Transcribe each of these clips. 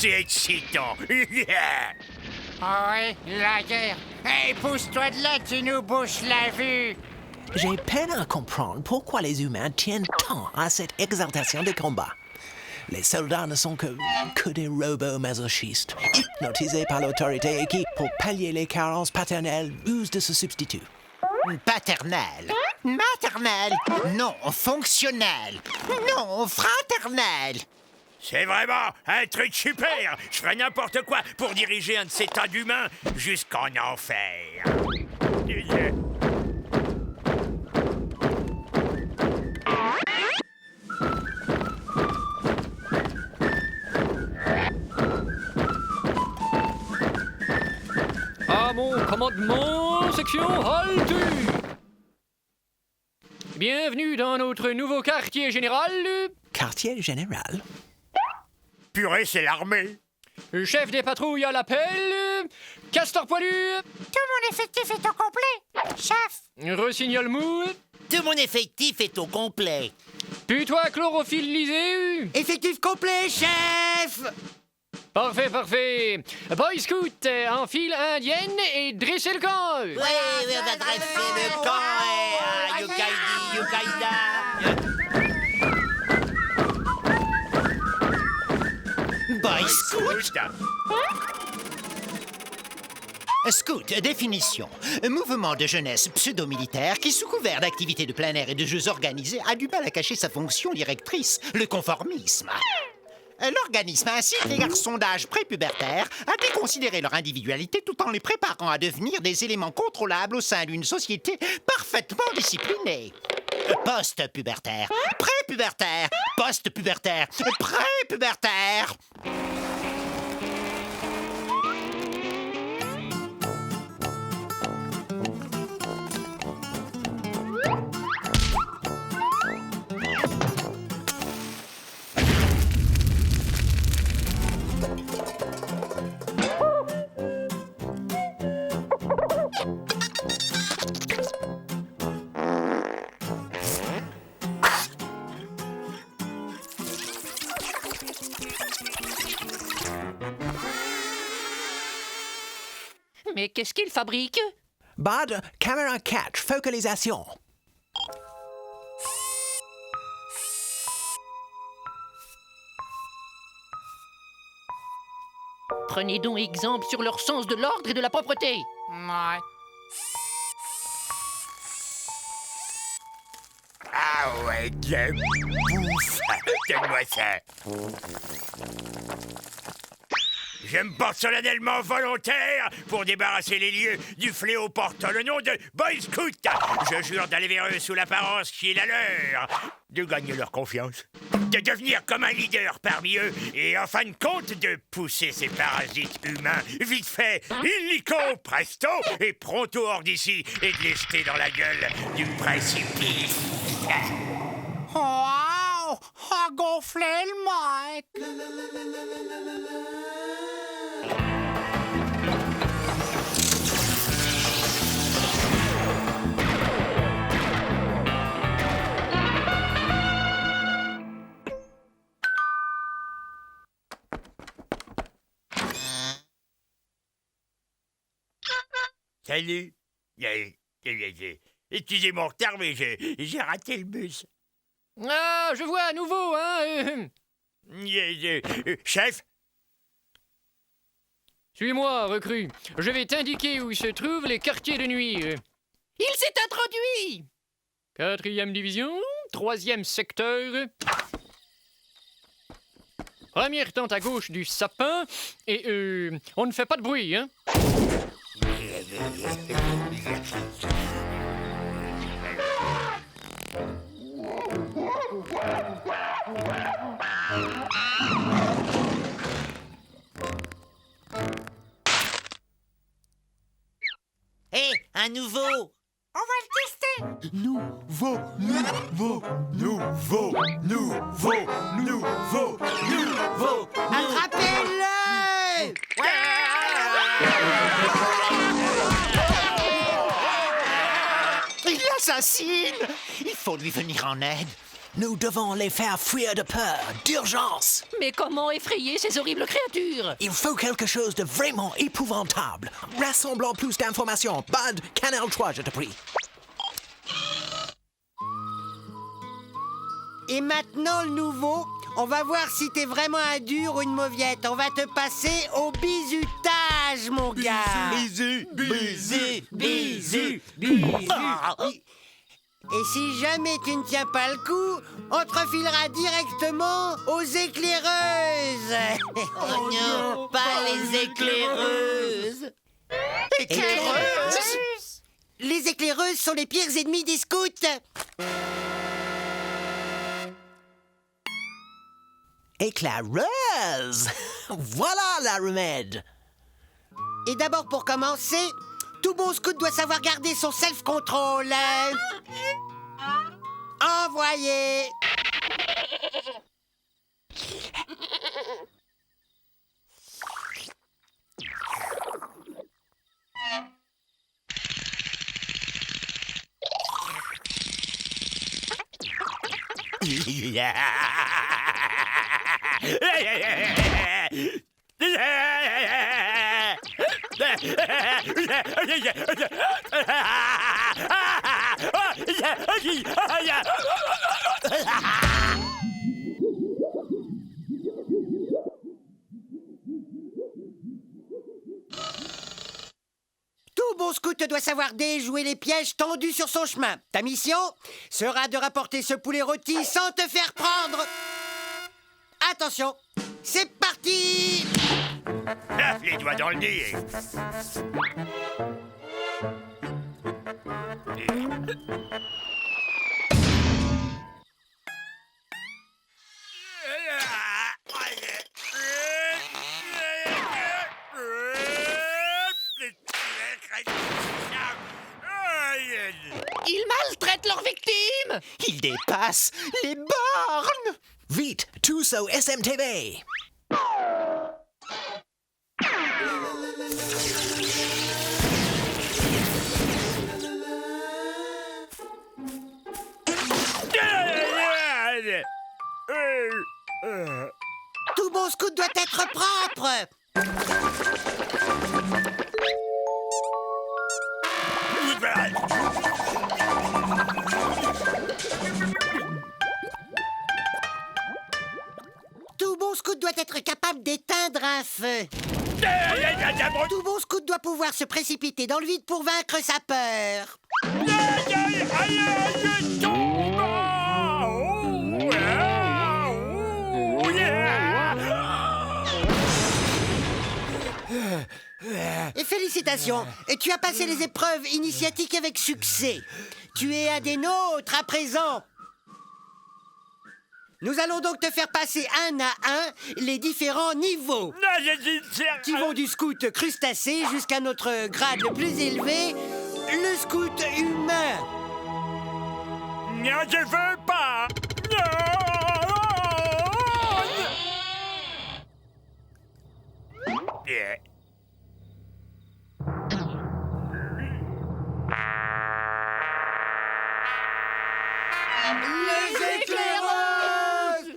c'est excitant. Oui, la guerre. Hey, pousse-toi de là, tu nous bouches la vue. J'ai peine à comprendre pourquoi les humains tiennent tant à cette exaltation des combats. Les soldats ne sont que des robots masochistes, hypnotisés par l'autorité et qui, pour pallier les carences paternelles, usent de ce substitut. Paternel, maternel, non fonctionnel, non fraternel. C'est vraiment un truc super. Je ferais n'importe quoi pour diriger un de ces tas d'humains jusqu'en enfer. À mon commandement, section halte! Bienvenue dans notre nouveau quartier général. Quartier général? Purée, c'est l'armée. Chef des patrouilles à l'appel. Castor poilu. Tout mon effectif est au complet, chef. Rossignol mou. Tout mon effectif est au complet. Putois chlorophylle. Effectif complet, chef. Parfait, parfait. Boy Scout, en file indienne et dressez le camp. Oui, on va dresser le camp. Yukaidi. Boy Scout. Scout, définition. Mouvement de jeunesse pseudo-militaire qui, sous couvert d'activités de plein air et de jeux organisés, a du mal à cacher sa fonction directrice, le conformisme. L'organisme incite les garçons d'âge prépubértaire à déconsidérer leur individualité tout en les préparant à devenir des éléments contrôlables au sein d'une société parfaitement disciplinée. Post-pubertaire, prépubértaire, post-pubertaire, prépubértaire. Mais qu'est-ce qu'il fabrique? Bad, caméra catch, focalisation. Prenez donc exemple sur leur sens de l'ordre et de la propreté. Ouais. Ah ouais, de bouffe. Donne-moi ça. Je me porte solennellement volontaire pour débarrasser les lieux du fléau portant le nom de Boy Scout. Je jure d'aller vers eux sous l'apparence qui est la leur, de gagner leur confiance, de devenir comme un leader parmi eux et en fin de compte de pousser ces parasites humains vite fait, illico presto et pronto hors d'ici et de les jeter dans la gueule du précipice. Wow! A gonflé le mic! Salut. Excusez mon retard, mais j'ai raté le bus. Ah, je vois à nouveau, hein. Chef? Suis-moi, recrue. Je vais t'indiquer où se trouvent les quartiers de nuit. Il s'est introduit! 4e division, 3e secteur. Première tente à gauche du sapin. Et on ne fait pas de bruit, hein? Hé, un nouveau. On va le tester! Nouveau. Attrapez-le! Il l'assassine! Il faut lui venir en aide. Nous devons les faire fuir de peur, d'urgence. Mais comment effrayer ces horribles créatures? Il faut quelque chose de vraiment épouvantable. Rassemblons plus d'informations. Bud, Canal 3, je te prie. Et maintenant, le nouveau, on va voir si t'es vraiment un dur ou une mauviette. On va te passer au bisutage, mon gars. Bisu, bisu, bisu, Et si jamais tu ne tiens pas le coup, on te refilera directement aux éclaireuses. Oh non, pas les éclaireuses. Éclaireuses? Les éclaireuses sont les pires ennemis des scouts. Éclaireuse! Voilà la remède. Et d'abord, pour commencer, tout bon scout doit savoir garder son self-control. Envoyé. Tout bon scout doit savoir déjouer les pièges tendus sur son chemin. Ta mission sera de rapporter ce poulet rôti sans te faire prendre. Attention, c'est parti! Ah, les doigts dans le nez. Ils maltraitent leurs victimes! Ils dépassent les bornes. Vite, tous au SMTV. Tout bon scout doit être propre. Tout bon scout doit être capable d'éteindre un feu. Tout bon scout doit pouvoir se précipiter dans le vide pour vaincre sa peur. Et félicitations, tu as passé les épreuves initiatiques avec succès. Tu es un des nôtres à présent. Nous allons donc te faire passer un à un les différents niveaux qui vont du scout crustacé jusqu'à notre grade le plus élevé, le scout humain. Non, je veux pas. Non. Les éclaireuses!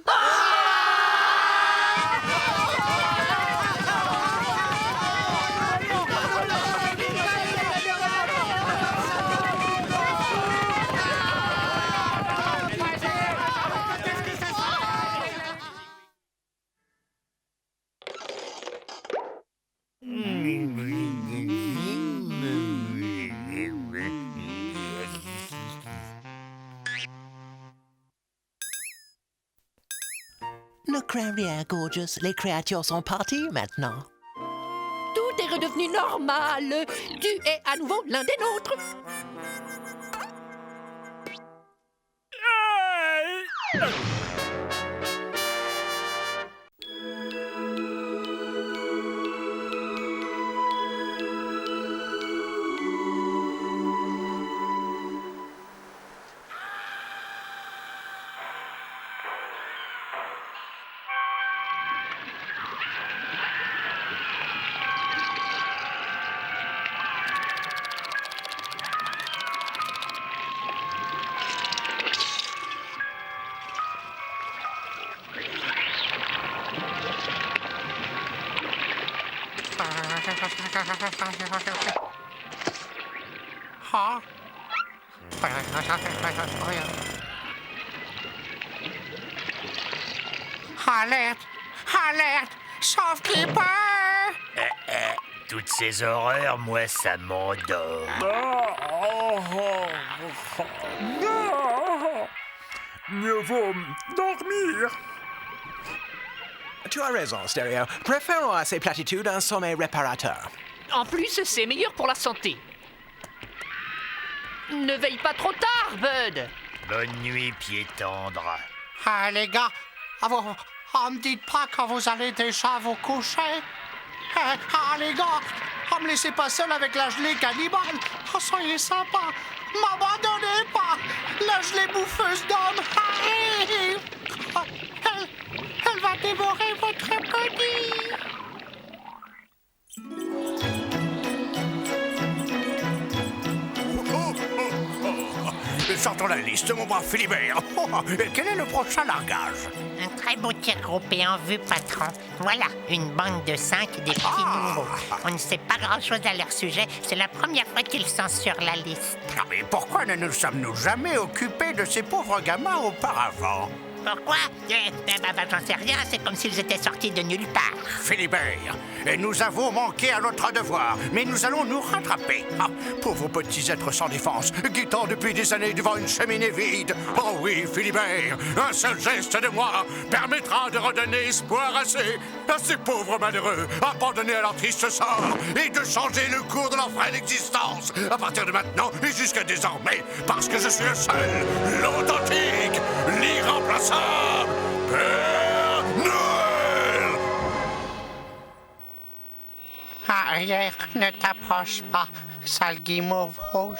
Ne crains rien, Gorgeous. Les créatures sont parties maintenant. Tout est redevenu normal. Tu es à nouveau l'un des nôtres. Alerte! Alerte! Sauve Clipper! Toutes ces horreurs, moi, ça m'endort. Mieux vaut dormir. Tu as raison, Stéréo. Préférons à ces platitudes un sommeil réparateur. En plus, c'est meilleur pour la santé. Ne veille pas trop tard, Bud. Bonne nuit, pied tendre. Ah, les gars, me dites pas quand vous allez déjà vous coucher. Les gars, me laissez pas seul avec la gelée cannibale. Soyez sympa. M'abandonnez pas. La gelée bouffeuse d'hommes arrive. Elle va dévorer votre petit. Sortons la liste, mon brave Philibert. Quel est le prochain largage? Un très beau tir groupé en vue, patron. Voilà, une bande de 5 des petits nouveaux. On ne sait pas grand-chose à leur sujet. C'est la première fois qu'ils sont sur la liste. Ah, mais pourquoi ne nous sommes-nous jamais occupés de ces pauvres gamins auparavant? Pourquoi j'en sais rien. C'est comme s'ils étaient sortis de nulle part. Philibert, nous avons manqué à notre devoir, mais nous allons nous rattraper. Ah, pauvres petits êtres sans défense, guettant depuis des années devant une cheminée vide. Oh oui, Philibert, un seul geste de moi permettra de redonner espoir à ces pauvres malheureux, abandonnés à leur triste sort, et de changer le cours de leur frêle existence, à partir de maintenant et jusqu'à désormais, parce que je suis le seul, l'authentique, l'irremplaçable Père Noël! Arrière, ne t'approche pas, sale guimauve rouge.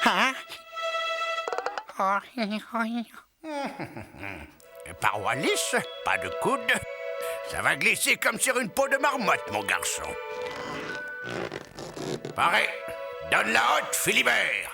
Hein? Parois lisse, pas de coude. Ça va glisser comme sur une peau de marmotte, mon garçon. Pareil. Donne la haute, Philibert.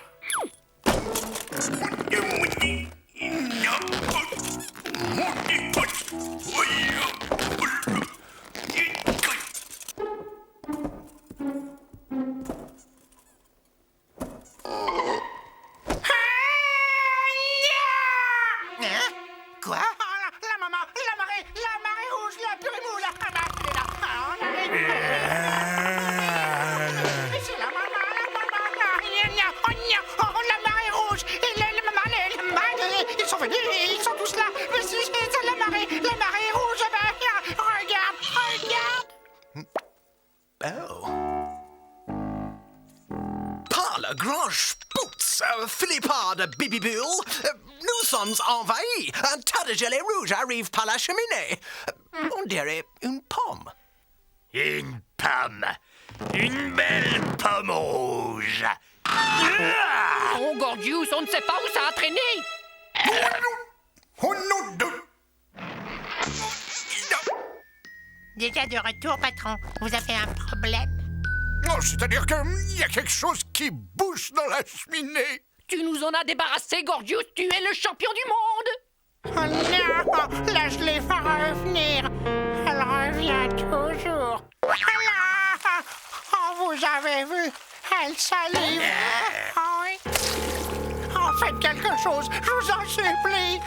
Quoi? La marée rouge, la purée la cravate, elle est là. C'est la maman, la marée rouge, et la maman, ils sont venus, ils sont tous là. Mais c'est la marée rouge, regarde. Oh. Par le grand spoots, Philippard de Bibibulle, nous sommes envahis. Un tas de gelée rouge arrive par la cheminée. On dirait une pomme. Une pomme. Une belle pomme rouge. Oh, Gordius, on ne sait pas où ça a traîné. Oh non de... Déjà de retour, patron. Vous avez un problème? Non, c'est-à-dire qu'il y a quelque chose qui bouge dans la cheminée. Tu nous en as débarrassé, Gordius. Tu es le champion du monde. Oh non, la gelée va revenir. Elle revient toujours. Oh, vous avez vu? Elle salive. Oh, oui. Oh, faites quelque chose, je vous en supplie.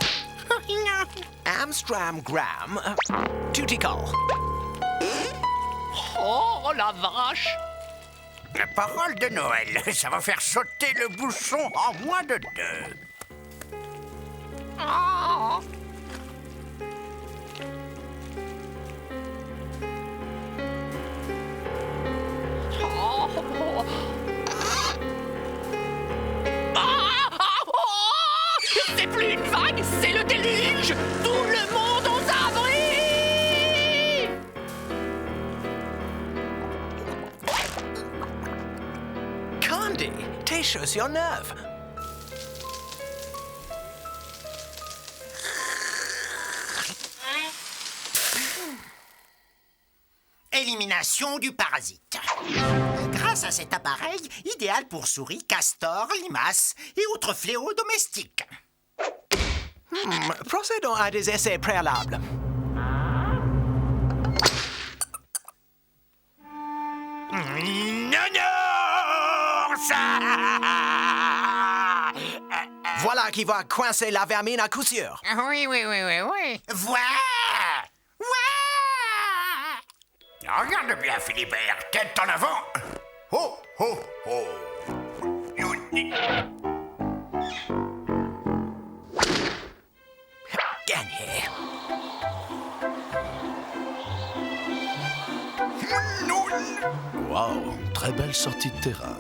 Amstram Graham, Tutical. Oh, la vache. La parole de Noël, ça va faire sauter le bouchon en moins de 2. Oh. Oh. C'est plus une vague, c'est le déluge. Tout le monde aux abris. Candy, tes chaussures neuves. l'élimination du parasite. Grâce à cet appareil, idéal pour souris, castors, limaces et autres fléaux domestiques. Procédons à des essais préalables. Voilà qui va coincer la vermine à coup sûr. Oui. Voilà! Regarde bien, Philibert, tête en avant. Oh, oh, oh. Gagné. Waouh, très belle sortie de terrain.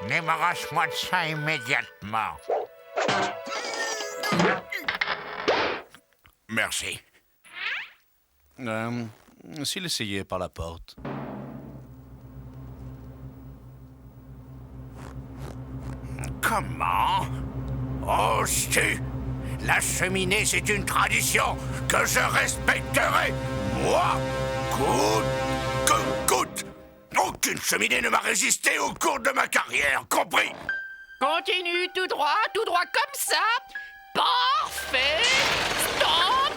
Débarrasse-moi de ça immédiatement. Merci. S'il essayait par la porte. Comment? Oh, si! La cheminée, c'est une tradition que je respecterai. Moi, coûte que coûte. Aucune cheminée ne m'a résisté au cours de ma carrière, compris? Continue tout droit comme ça. Parfait. Stop.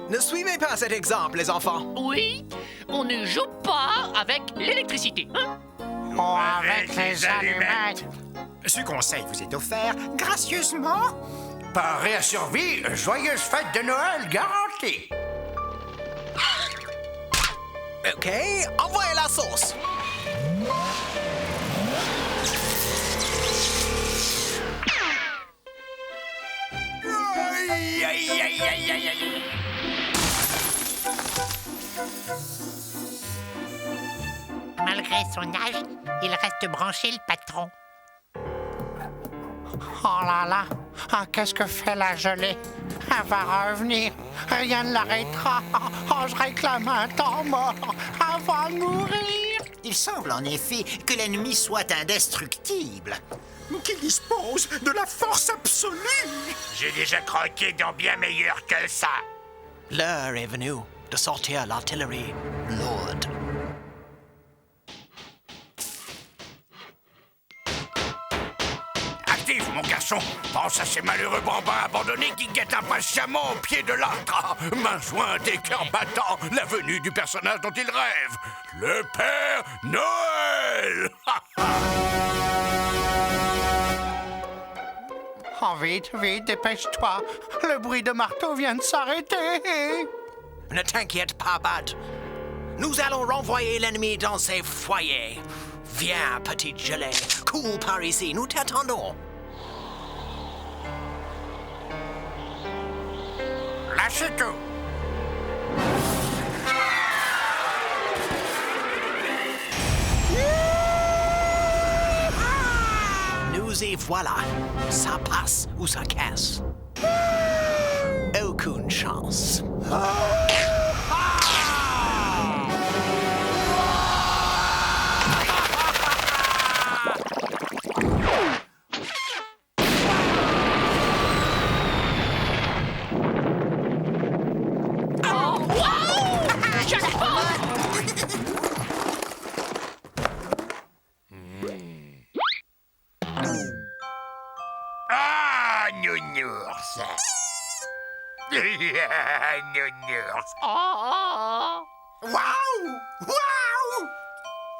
Ne suivez pas cet exemple, les enfants. Oui, on ne joue pas avec l'électricité, hein? Oh, avec les allumettes. Ce conseil vous est offert gracieusement Par Réa Survie, joyeuse fête de Noël garantie. OK, envoyez la sauce. Aïe, aïe, aïe, aïe, aïe, aïe. Malgré son âge, il reste branché, le patron. Oh là là, ah, qu'est-ce que fait la gelée? Elle va revenir, rien ne l'arrêtera. Oh, je réclame un temps mort, elle va mourir. Il semble en effet que l'ennemi soit indestructible, qu'il dispose de la force absolue. J'ai déjà croqué dans bien meilleur que ça. L'heure est venue de sortir l'artillerie lourde. Active, mon garçon. Pense à ces malheureux bambins abandonnés qui guettent impatiemment au pied de l'arbre. Main jointe et cœur battant, la venue du personnage dont ils rêvent. Le Père Noël. Oh, vite, dépêche-toi. Le bruit de marteau vient de s'arrêter. Ne t'inquiète pas, Bud. Nous allons renvoyer l'ennemi dans ses foyers. Viens, petite gelée. Cours par ici, nous t'attendons. Lâchez tout. Nous y voilà. Ça passe ou ça casse. Aucune chance. Ah, nounours. Nounours. Waouh! Waouh!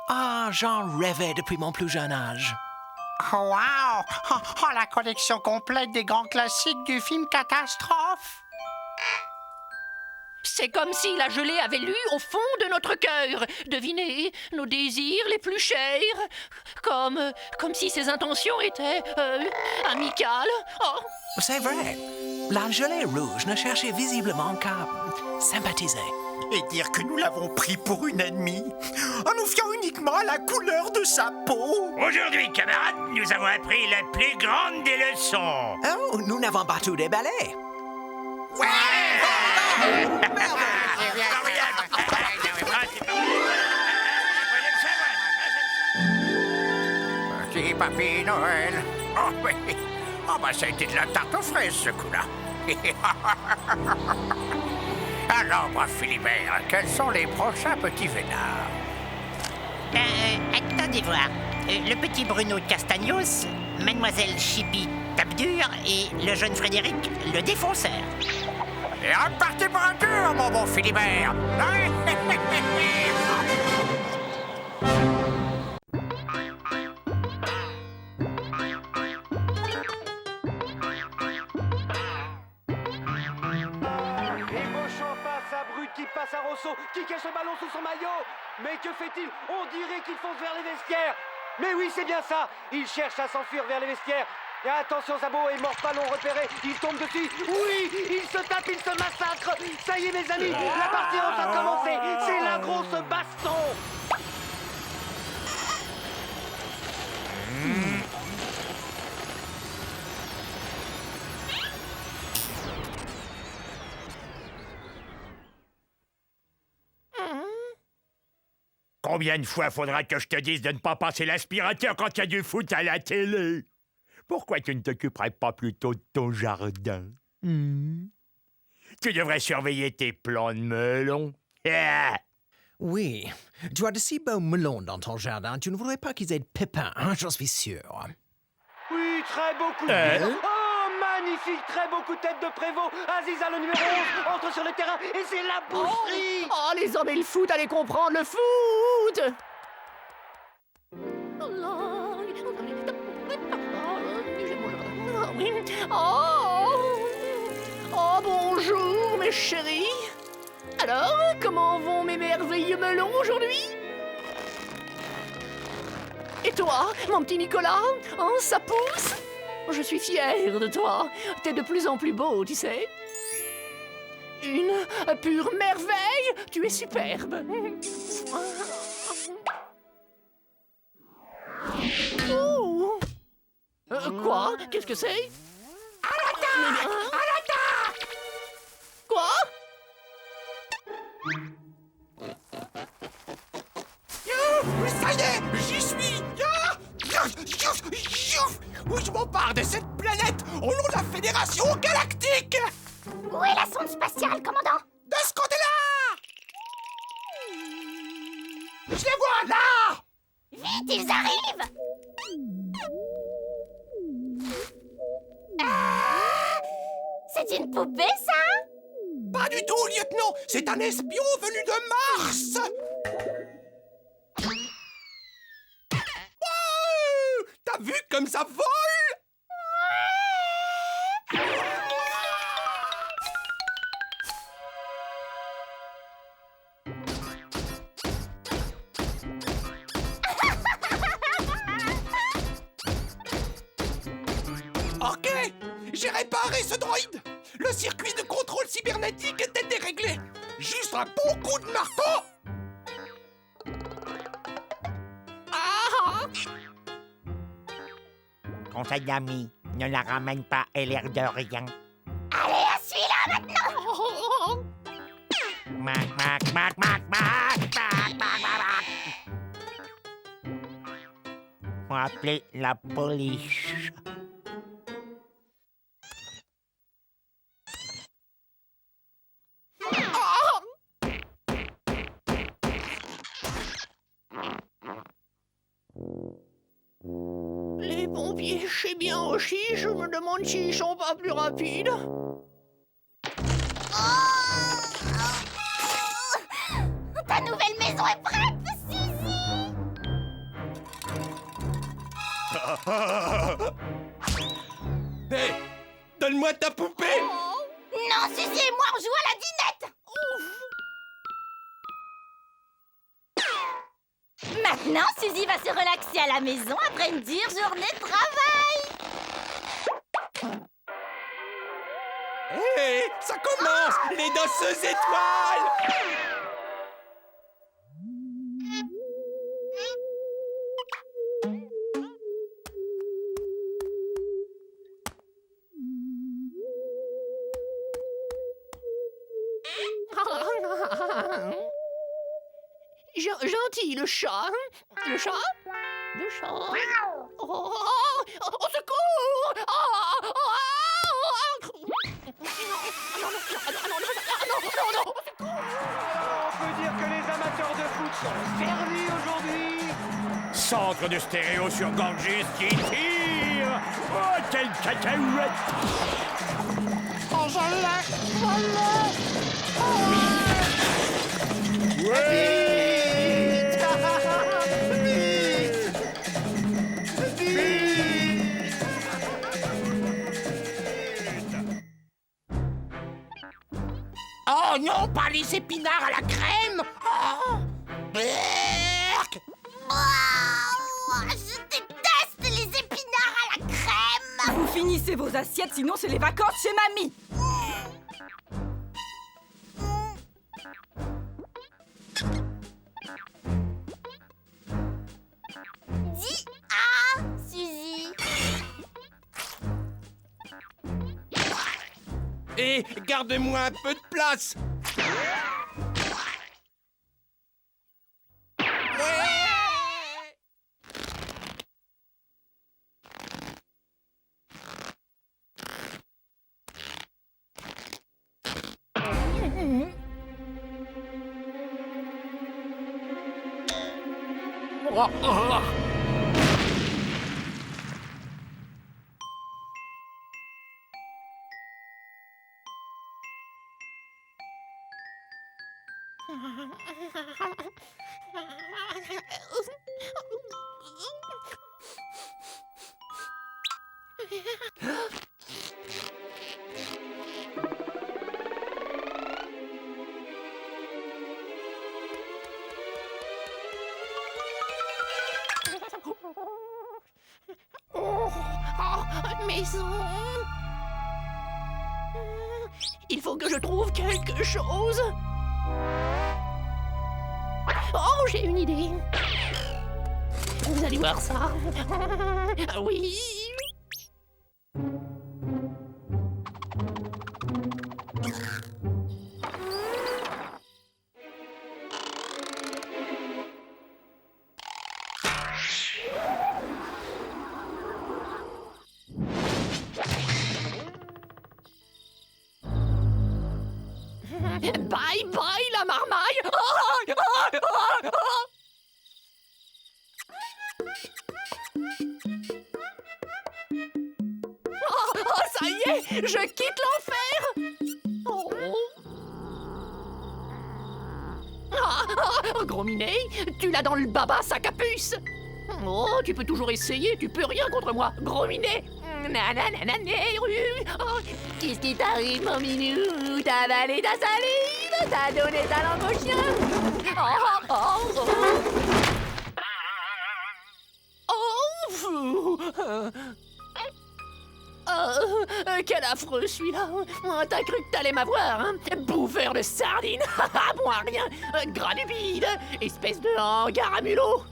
Ah, j'en rêvais depuis mon plus jeune âge. Oh, wow! Oh, la collection complète des grands classiques du film Catastrophe. C'est comme si la gelée avait lu au fond de notre cœur. Devinez, nos désirs les plus chers. Comme si ses intentions étaient amicales. Oh. C'est vrai. La gelée rouge ne cherchait visiblement qu'à sympathiser. Et dire que nous l'avons pris pour une ennemie, en nous fiant uniquement à la couleur de sa peau. Aujourd'hui, camarades, nous avons appris la plus grande des leçons. Oh, nous n'avons pas tout déballé. Papy Noël. Oh oui. Oh bah ça a été de la tarte aux fraises ce coup-là. Alors, brave Philibert, quels sont les prochains petits vénards? Attendez voir. Le petit Bruno Castagnos, Mademoiselle Chippy Tabdur et le jeune Frédéric le défonceur. Et repartez pour un tour, mon bon Philibert. Qui passe à Rosso, qui cache le ballon sous son maillot. Mais que fait-il? On dirait qu'il fonce vers les vestiaires. Mais oui, c'est bien ça. Il cherche à s'enfuir vers les vestiaires. Et attention, Zabo et Morpalon repérés. Il tombe dessus. Oui, il se tape, il se massacre. Ça y est, mes amis, la partie est en train de commencer. C'est la grosse baston. Combien de fois faudra que je te dise de ne pas passer l'aspirateur quand il y a du foot à la télé? Pourquoi tu ne t'occuperais pas plutôt de ton jardin? Tu devrais surveiller tes plants de melon. Oui, tu as de si beaux melons dans ton jardin, tu ne voudrais pas qu'ils aient de pépins, hein, j'en suis sûr. Oui, très beau coup de tête. Oh, magnifique, très beau coup de tête de Prévost. Aziza, le numéro 11, entre sur le terrain et c'est la boucherie. Oh, les hommes et le foot, allez comprendre le foot. Oh, bonjour, mes chéris. Alors, comment vont mes merveilleux melons aujourd'hui? Et toi, mon petit Nicolas? Oh, ça pousse? Je suis fière de toi. T'es de plus en plus beau, tu sais. Une pure merveille. Tu es superbe. Oh. Quoi? Qu'est-ce que c'est? À l'attaque! À l'attaque! Quoi? Ça y est, j'y suis. Je m'empare de cette planète au nom de la Fédération Galactique. Où est la sonde spatiale, commandant? De ce côté-là. Je les vois là. Vite, ils arrivent! Ah, c'est une poupée, ça? Pas du tout, lieutenant. C'est un espion venu de Mars. Wow, t'as vu comme ça vole? Ok, j'ai réparé ce droïde. Le circuit de contrôle cybernétique était déréglé. Juste un bon coup de marteau. Conseil d'amis, ne la ramène pas, elle a l'air de rien. Allez, à celui-là, maintenant! Mac, mac, mac, mac, mac, mac, mac, mac, mac. Faut appeler la police. Les pompiers chient bien aussi, je me demande s'ils sont pas plus rapides. Ta nouvelle maison est prête, Suzy! Hé, donne-moi ta poupée. Non, Suzy et moi, on joue à la dinette! Maintenant, Suzy va se relaxer à la maison après une dure journée de travail! Hé, ça commence, les danseuses étoiles. Gentil, le chat. Le chat? Le chat. Oh. Au secours! On peut dire que les amateurs de foot sont servis aujourd'hui. Centre de stéréo sur Ganges qui tire. Oh, quelle cacahuète! Oh, je l'ai! Oh non, pas les épinards à la crème! Oh. Berk. Je déteste les épinards à la crème. Vous finissez vos assiettes, sinon c'est les vacances chez mamie. Dis Suzy. Et garde-moi un peu de place! Maison. Il faut que je trouve quelque chose. Oh, j'ai une idée. Vous allez voir ça. Oui. Bye bye la marmaille. Oh, ça y est, je quitte l'enfer. Gros minet, tu l'as dans le baba, sac à puce. Oh, tu peux toujours essayer, tu peux rien contre moi, gros minet. Qu'est-ce qui t'arrive, mon minou? T'as avalé ta salive, t'as donné ta langue au chien. Quel affreux celui-là. T'as cru que t'allais m'avoir, hein? Bouffeur de sardines. Moi rien. Granubide. Espèce de hangar à mulot.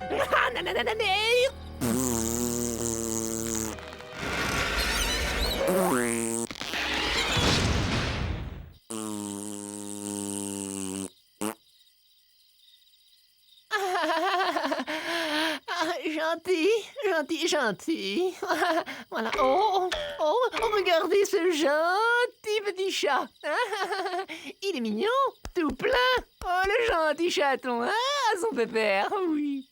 Gentil. Voilà. Oh, regardez ce gentil petit chat. Il est mignon, tout plein. Oh, le gentil chaton, hein, son pépère, oui.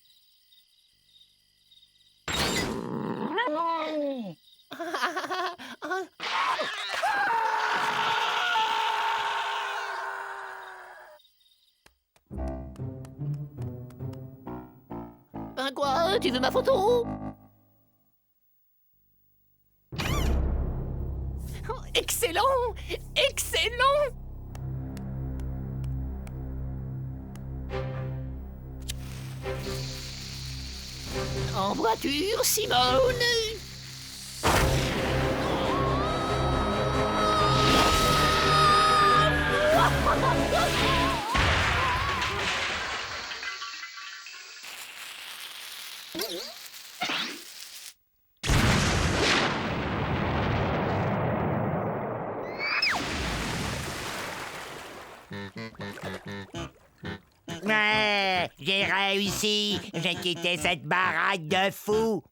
Quoi? Tu veux ma photo? Excellent! Excellent! En voiture, Simone! J'ai réussi. J'ai quitté cette baraque de fous.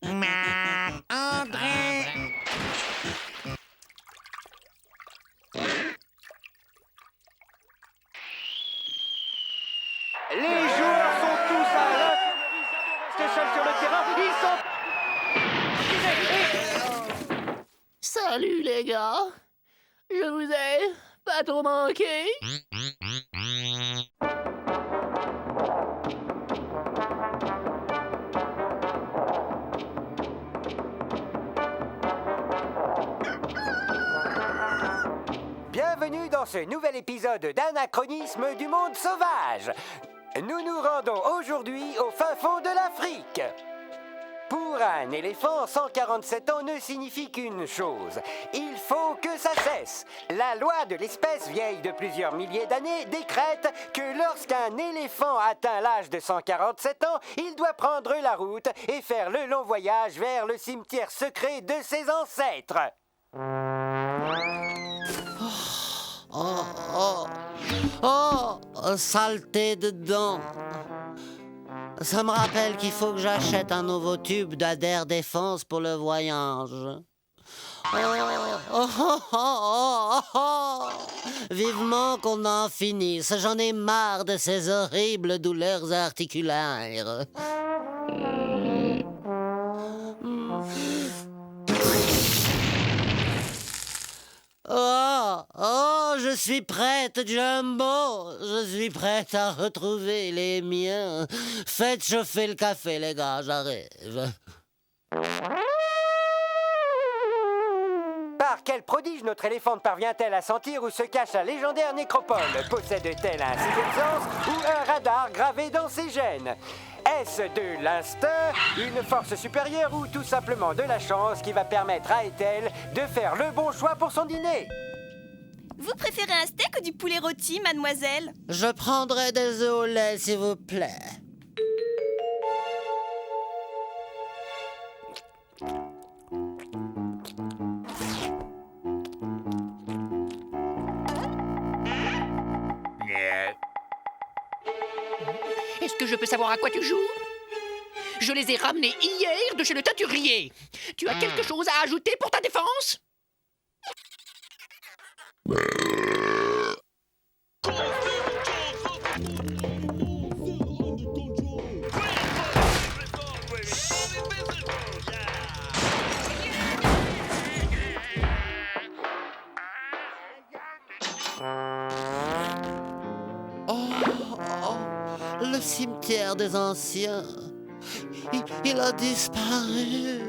Salut les gars. Je vous ai pas trop manqué. Bienvenue dans ce nouvel épisode d'Anachronisme du monde sauvage. Nous nous rendons aujourd'hui au fin fond de l'Afrique. Pour un éléphant, 147 ans ne signifie qu'une chose. Il faut que ça cesse. La loi de l'espèce, vieille de plusieurs milliers d'années, décrète que lorsqu'un éléphant atteint l'âge de 147 ans, il doit prendre la route et faire le long voyage vers le cimetière secret de ses ancêtres. Saleté dedans. Ça me rappelle qu'il faut que j'achète un nouveau tube d'Adair Défense pour le voyage. Vivement qu'on en finisse. J'en ai marre de ces horribles douleurs articulaires. Je suis prête, Jumbo. Je suis prête à retrouver les miens. Faites chauffer le café, les gars, j'arrive. Par quel prodige notre éléphante parvient-elle à sentir où se cache la légendaire nécropole? Possède-t-elle un sixième sens ou un radar gravé dans ses gènes? Est-ce de l'instinct, une force supérieure ou tout simplement de la chance qui va permettre à Ethel de faire le bon choix pour son dîner? Vous préférez un steak ou du poulet rôti, mademoiselle? Je prendrai des œufs au lait, s'il vous plaît. Est-ce que je peux savoir à quoi tu joues? Je les ai ramenés hier de chez le teinturier. Tu as quelque chose à ajouter pour ta défense? Le cimetière des anciens. Il a disparu.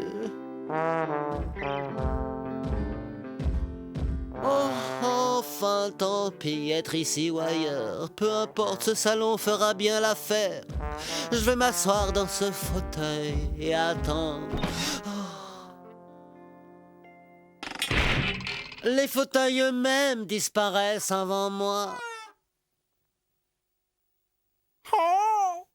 Enfin, tant pis, être ici ou ailleurs. Peu importe, ce salon fera bien l'affaire. Je vais m'asseoir dans ce fauteuil et attendre. Les fauteuils eux-mêmes disparaissent avant moi. Oh!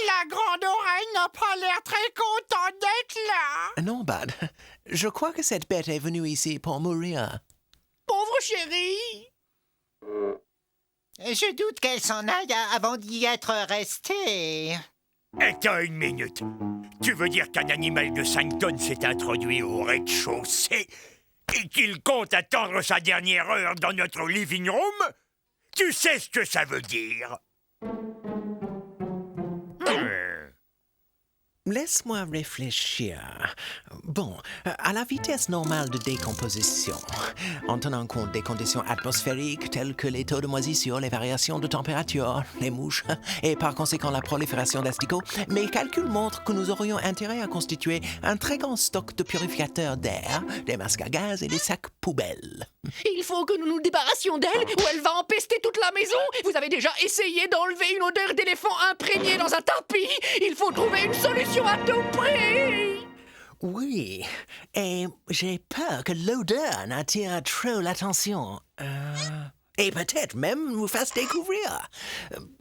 La grande oreille n'a pas l'air très contente d'être là! Non, Bud. Je crois que cette bête est venue ici pour mourir. Pauvre chérie! Je doute qu'elle s'en aille avant d'y être restée. Attends une minute. Tu veux dire qu'un animal de 5 tonnes s'est introduit au rez-de-chaussée et qu'il compte attendre sa dernière heure dans notre living room? Tu sais ce que ça veut dire? Laisse-moi réfléchir. Bon, à la vitesse normale de décomposition, en tenant compte des conditions atmosphériques telles que les taux de moisissure, les variations de température, les mouches et par conséquent la prolifération d'asticots, mes calculs montrent que nous aurions intérêt à constituer un très grand stock de purificateurs d'air, des masques à gaz et des sacs poubelles. Il faut que nous nous débarrassions d'elle ou elle va empester toute la maison. Vous avez déjà essayé d'enlever une odeur d'éléphant imprégnée dans un tapis. Il faut trouver une solution à tout prix. Oui, et j'ai peur que l'odeur n'attire trop l'attention. Et peut-être même nous fasse découvrir.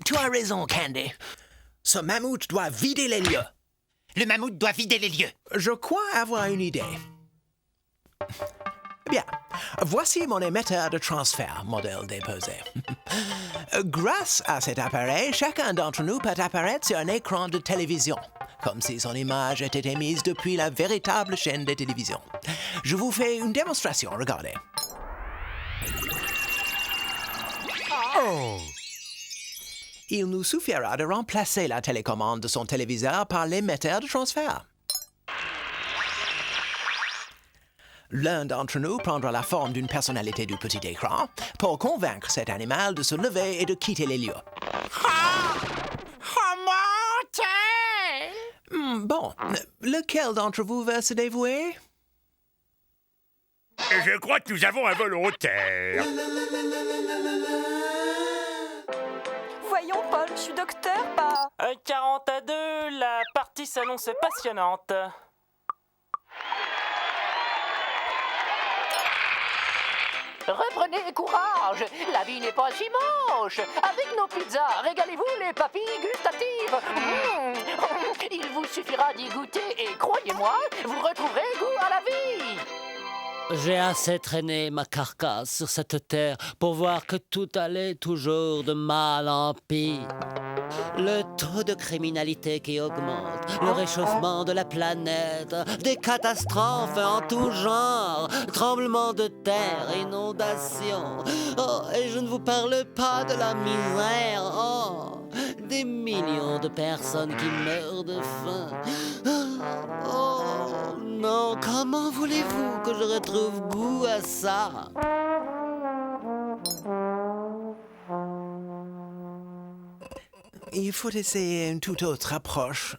Tu as raison, Candy. Ce mammouth doit vider les lieux. Le mammouth doit vider les lieux. Je crois avoir une idée. Bien, voici mon émetteur de transfert, modèle déposé. Grâce à cet appareil, chacun d'entre nous peut apparaître sur un écran de télévision, comme si son image était émise depuis la véritable chaîne de télévision. Je vous fais une démonstration, regardez. Oh! Il nous suffira de remplacer la télécommande de son téléviseur par l'émetteur de transfert. L'un d'entre nous prendra la forme d'une personnalité du petit écran pour convaincre cet animal de se lever et de quitter les lieux. Bon, lequel d'entre vous veut se dévouer? Je crois que nous avons un volontaire. Voyons, Paul, je suis docteur, pas... 40-2, la partie s'annonce passionnante. Reprenez courage, la vie n'est pas si moche. Avec nos pizzas, régalez-vous les papilles gustatives. Il vous suffira d'y goûter et croyez-moi, vous retrouverez goût à la vie. J'ai assez traîné ma carcasse sur cette terre pour voir que tout allait toujours de mal en pire. Le taux de criminalité qui augmente, le réchauffement de la planète, des catastrophes en tout genre, tremblements de terre, inondations. Oh, et je ne vous parle pas de la misère. Oh, des millions de personnes qui meurent de faim. Oh non, comment voulez-vous que je retrouve goût à ça? Il faut essayer une toute autre approche.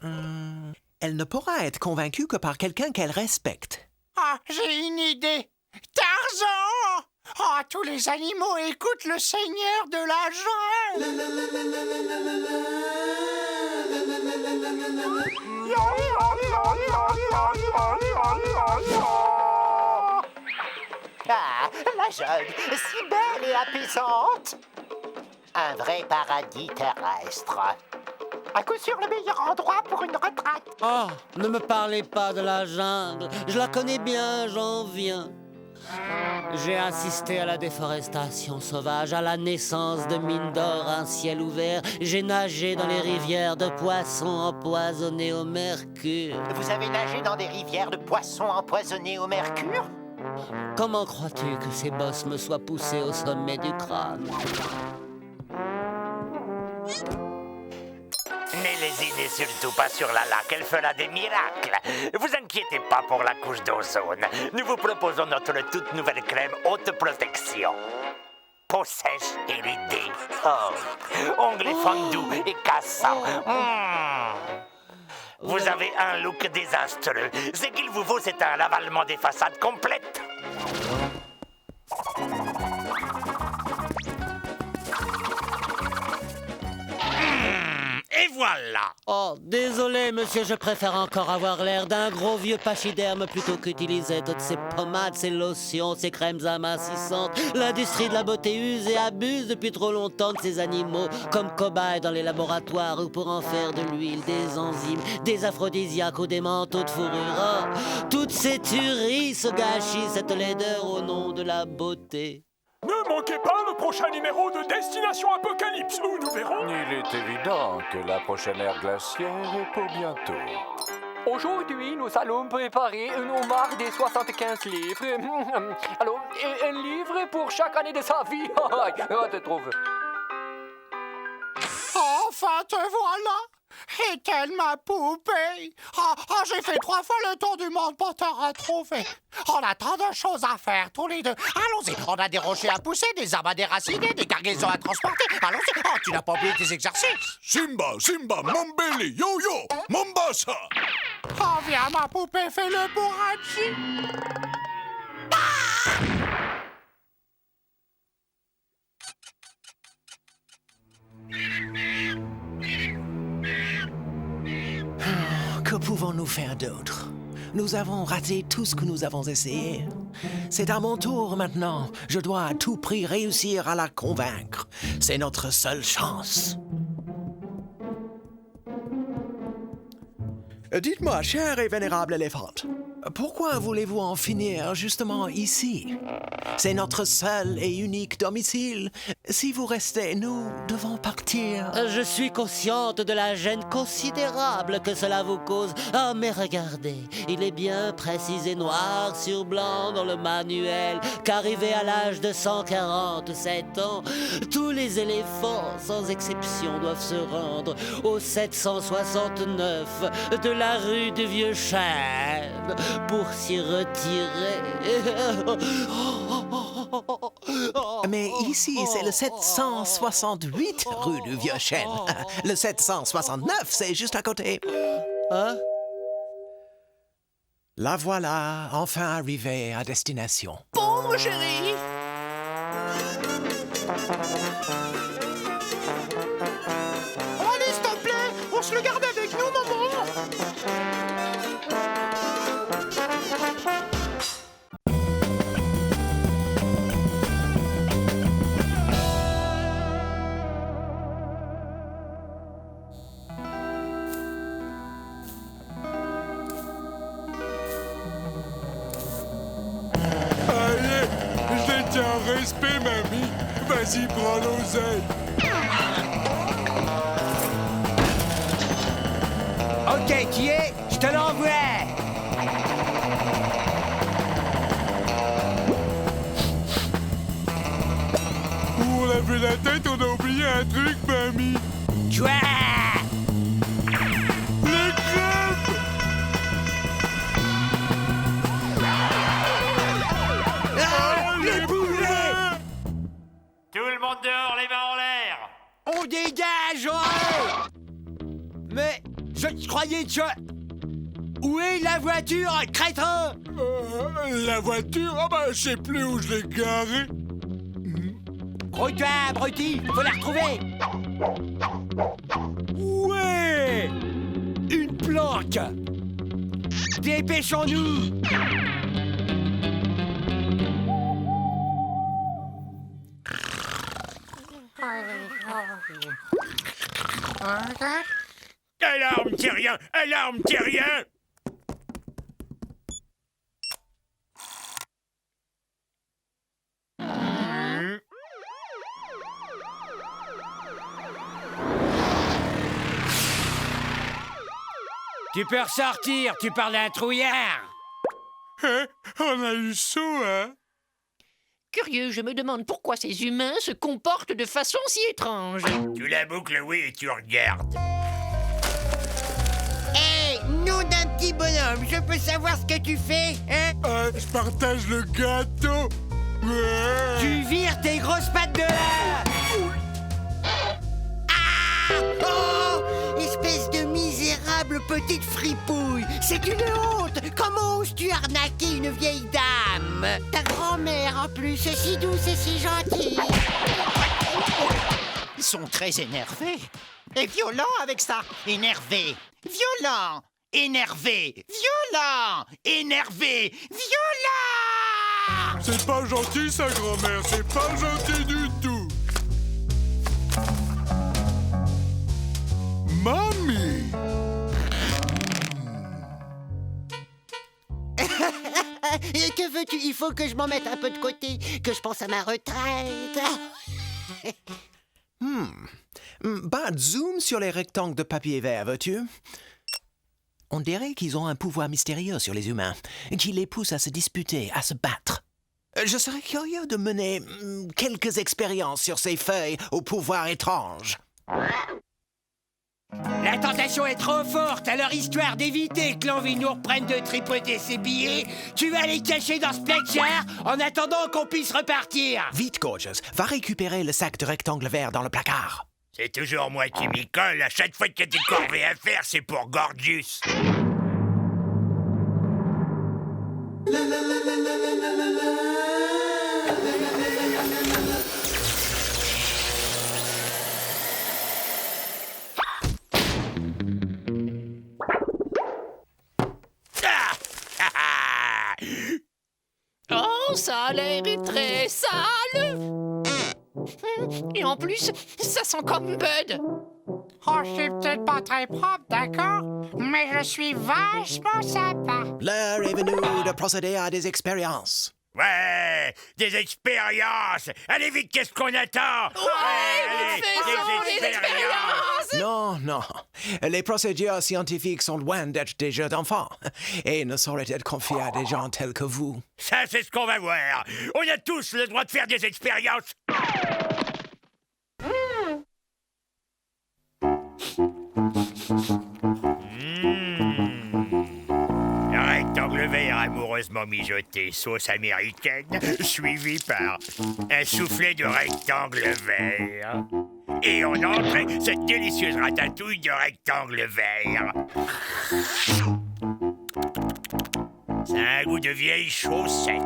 Elle ne pourra être convaincue que par quelqu'un qu'elle respecte. Ah, j'ai une idée. Tarzan! Ah, tous les animaux écoutent le seigneur de la jungle. Ah, la jungle, si belle et apaisante. Un vrai paradis terrestre. À coup sûr le meilleur endroit pour une retraite. Oh, ne me parlez pas de la jungle. Je la connais bien, j'en viens. J'ai assisté à la déforestation sauvage, à la naissance de mines d'or, un ciel ouvert. J'ai nagé dans les rivières de poissons empoisonnés au mercure. Vous avez nagé dans des rivières de poissons empoisonnés au mercure? Comment crois-tu que ces bosses me soient poussés au sommet du crâne? Ne lésinez surtout pas sur la laque, elle fera des miracles. Vous inquiétez pas pour la couche d'ozone. Nous vous proposons notre toute nouvelle crème haute protection. Peau sèche et ridée. Oh, ongles fondus et cassants. Vous avez un look désastreux. Ce qu'il vous faut, c'est un ravalement des façades complètes. Et voilà! Oh, désolé, monsieur, je préfère encore avoir l'air d'un gros vieux pachyderme plutôt qu'utiliser toutes ces pommades, ces lotions, ces crèmes amincissantes. L'industrie de la beauté use et abuse depuis trop longtemps de ces animaux, comme cobayes dans les laboratoires ou pour en faire de l'huile, des enzymes, des aphrodisiaques ou des manteaux de fourrure. Oh, toutes ces tueries se gâchissent cette laideur au nom de la beauté. Ne manquez pas le prochain numéro de Destination Apocalypse, où nous verrons... Il est évident que la prochaine ère glaciaire est pour bientôt. Aujourd'hui, nous allons préparer un homard des 75 livres. Alors, un livre pour chaque année de sa vie. Je te trouve. Enfin, te voilà! Est-elle ma poupée? J'ai fait 3 fois le tour du monde pour te retrouver. On a tant de choses à faire, tous les deux. Allons-y, on a des rochers à pousser, des arbres à déraciner, des cargaisons à transporter. Allons-y, tu n'as pas oublié tes exercices. Simba, Mambele, Yo-Yo, Mombasa. Oh, viens, ma poupée, fais le bourrachi. Que pouvons-nous faire d'autre? Nous avons raté tout ce que nous avons essayé. C'est à mon tour maintenant. Je dois à tout prix réussir à la convaincre. C'est notre seule chance. Dites-moi, cher et vénérable éléphante, pourquoi voulez-vous en finir justement ici? C'est notre seul et unique domicile. Si vous restez, nous devons partir. Je suis consciente de la gêne considérable que cela vous cause. Ah, mais regardez, il est bien précisé noir sur blanc dans le manuel qu'arrivé à l'âge de 147 ans, tous les éléphants, sans exception, doivent se rendre au 769 de la rue du Vieux Chêne pour s'y retirer. Mais ici, c'est le 768 rue du Vieux Chêne. Le 769, c'est juste à côté. Hein? La voilà, enfin arrivée à destination. Bon, mon chéri. Oh, allez, s'il te plaît, on se le garde avec nous, maman. Allez, je les tiens en respect, mamie. Vas-y, prends l'oseille. Ok, tu y es? Je te l'envoie. Où on a vu la tête, on a oublié un truc, mamie. Toi! Les crêpes! Ah, les poulets! Tout le monde dehors, les mains en l'air. On dégage, oh! Mais je croyais que... Où est la voiture, crétin? La voiture? Ah bah, je sais plus où je l'ai garée. Gros-toi, abruti, faut la retrouver. Ouais! Une planque! Dépêchons-nous! Alarme, terrien! Alarme, terrien! Tu peux ressortir, tu parles d'un trouillard! Hein? On a eu chaud, hein? Curieux, je me demande pourquoi ces humains se comportent de façon si étrange. Tu la boucles, oui, et tu regardes. Hé, nom d'un petit bonhomme, je peux savoir ce que tu fais, hein? Je partage le gâteau. Tu vires tes grosses pattes de là! Ah! Oh! Espèce de misérable petite fripouille! C'est une honte! Comment oses-tu arnaquer une vieille dame? Ta grand-mère, en plus, c'est si douce et si gentille! Ils sont très énervés. Et violents avec ça. Énervés. Violents. Énervés. Violents. Énervés. Violents. C'est pas gentil, ça, grand-mère. C'est pas gentil du tout. Mamie! Que veux-tu? Il faut que je m'en mette un peu de côté, que je pense à ma retraite. Bah, zoom sur les rectangles de papier vert, veux-tu? On dirait qu'ils ont un pouvoir mystérieux sur les humains, qui les pousse à se disputer, à se battre. Je serais curieux de mener quelques expériences sur ces feuilles au pouvoir étrange. La tentation est trop forte, alors histoire d'éviter que l'envie nous reprenne de tripoter ses billets, tu vas les cacher dans ce placard en attendant qu'on puisse repartir. Vite, Gorgeous, va récupérer le sac de rectangle vert dans le placard. C'est toujours moi qui m'y colle. À chaque fois qu'il y a des corvées à faire, c'est pour Gorgeous. Oh, ça a l'air très sale. Et en plus, ça sent comme Bud. Oh, je suis peut-être pas très propre, d'accord? Mais je suis vachement sympa. L'heure est venue de procéder à des expériences. Ouais, des expériences. Allez vite, qu'est-ce qu'on attend? Ouais, faisons les expériences. Non, non. Les procédures scientifiques sont loin d'être des jeux d'enfants et ne sauraient être confiées à des gens tels que vous. Ça, c'est ce qu'on va voir. On a tous le droit de faire des expériences. Le rectangle vert généreusement mijoté sauce américaine, suivi par un soufflet de rectangle vert. Et en entrée, cette délicieuse ratatouille de rectangle vert. Ça a un goût de vieille chaussette.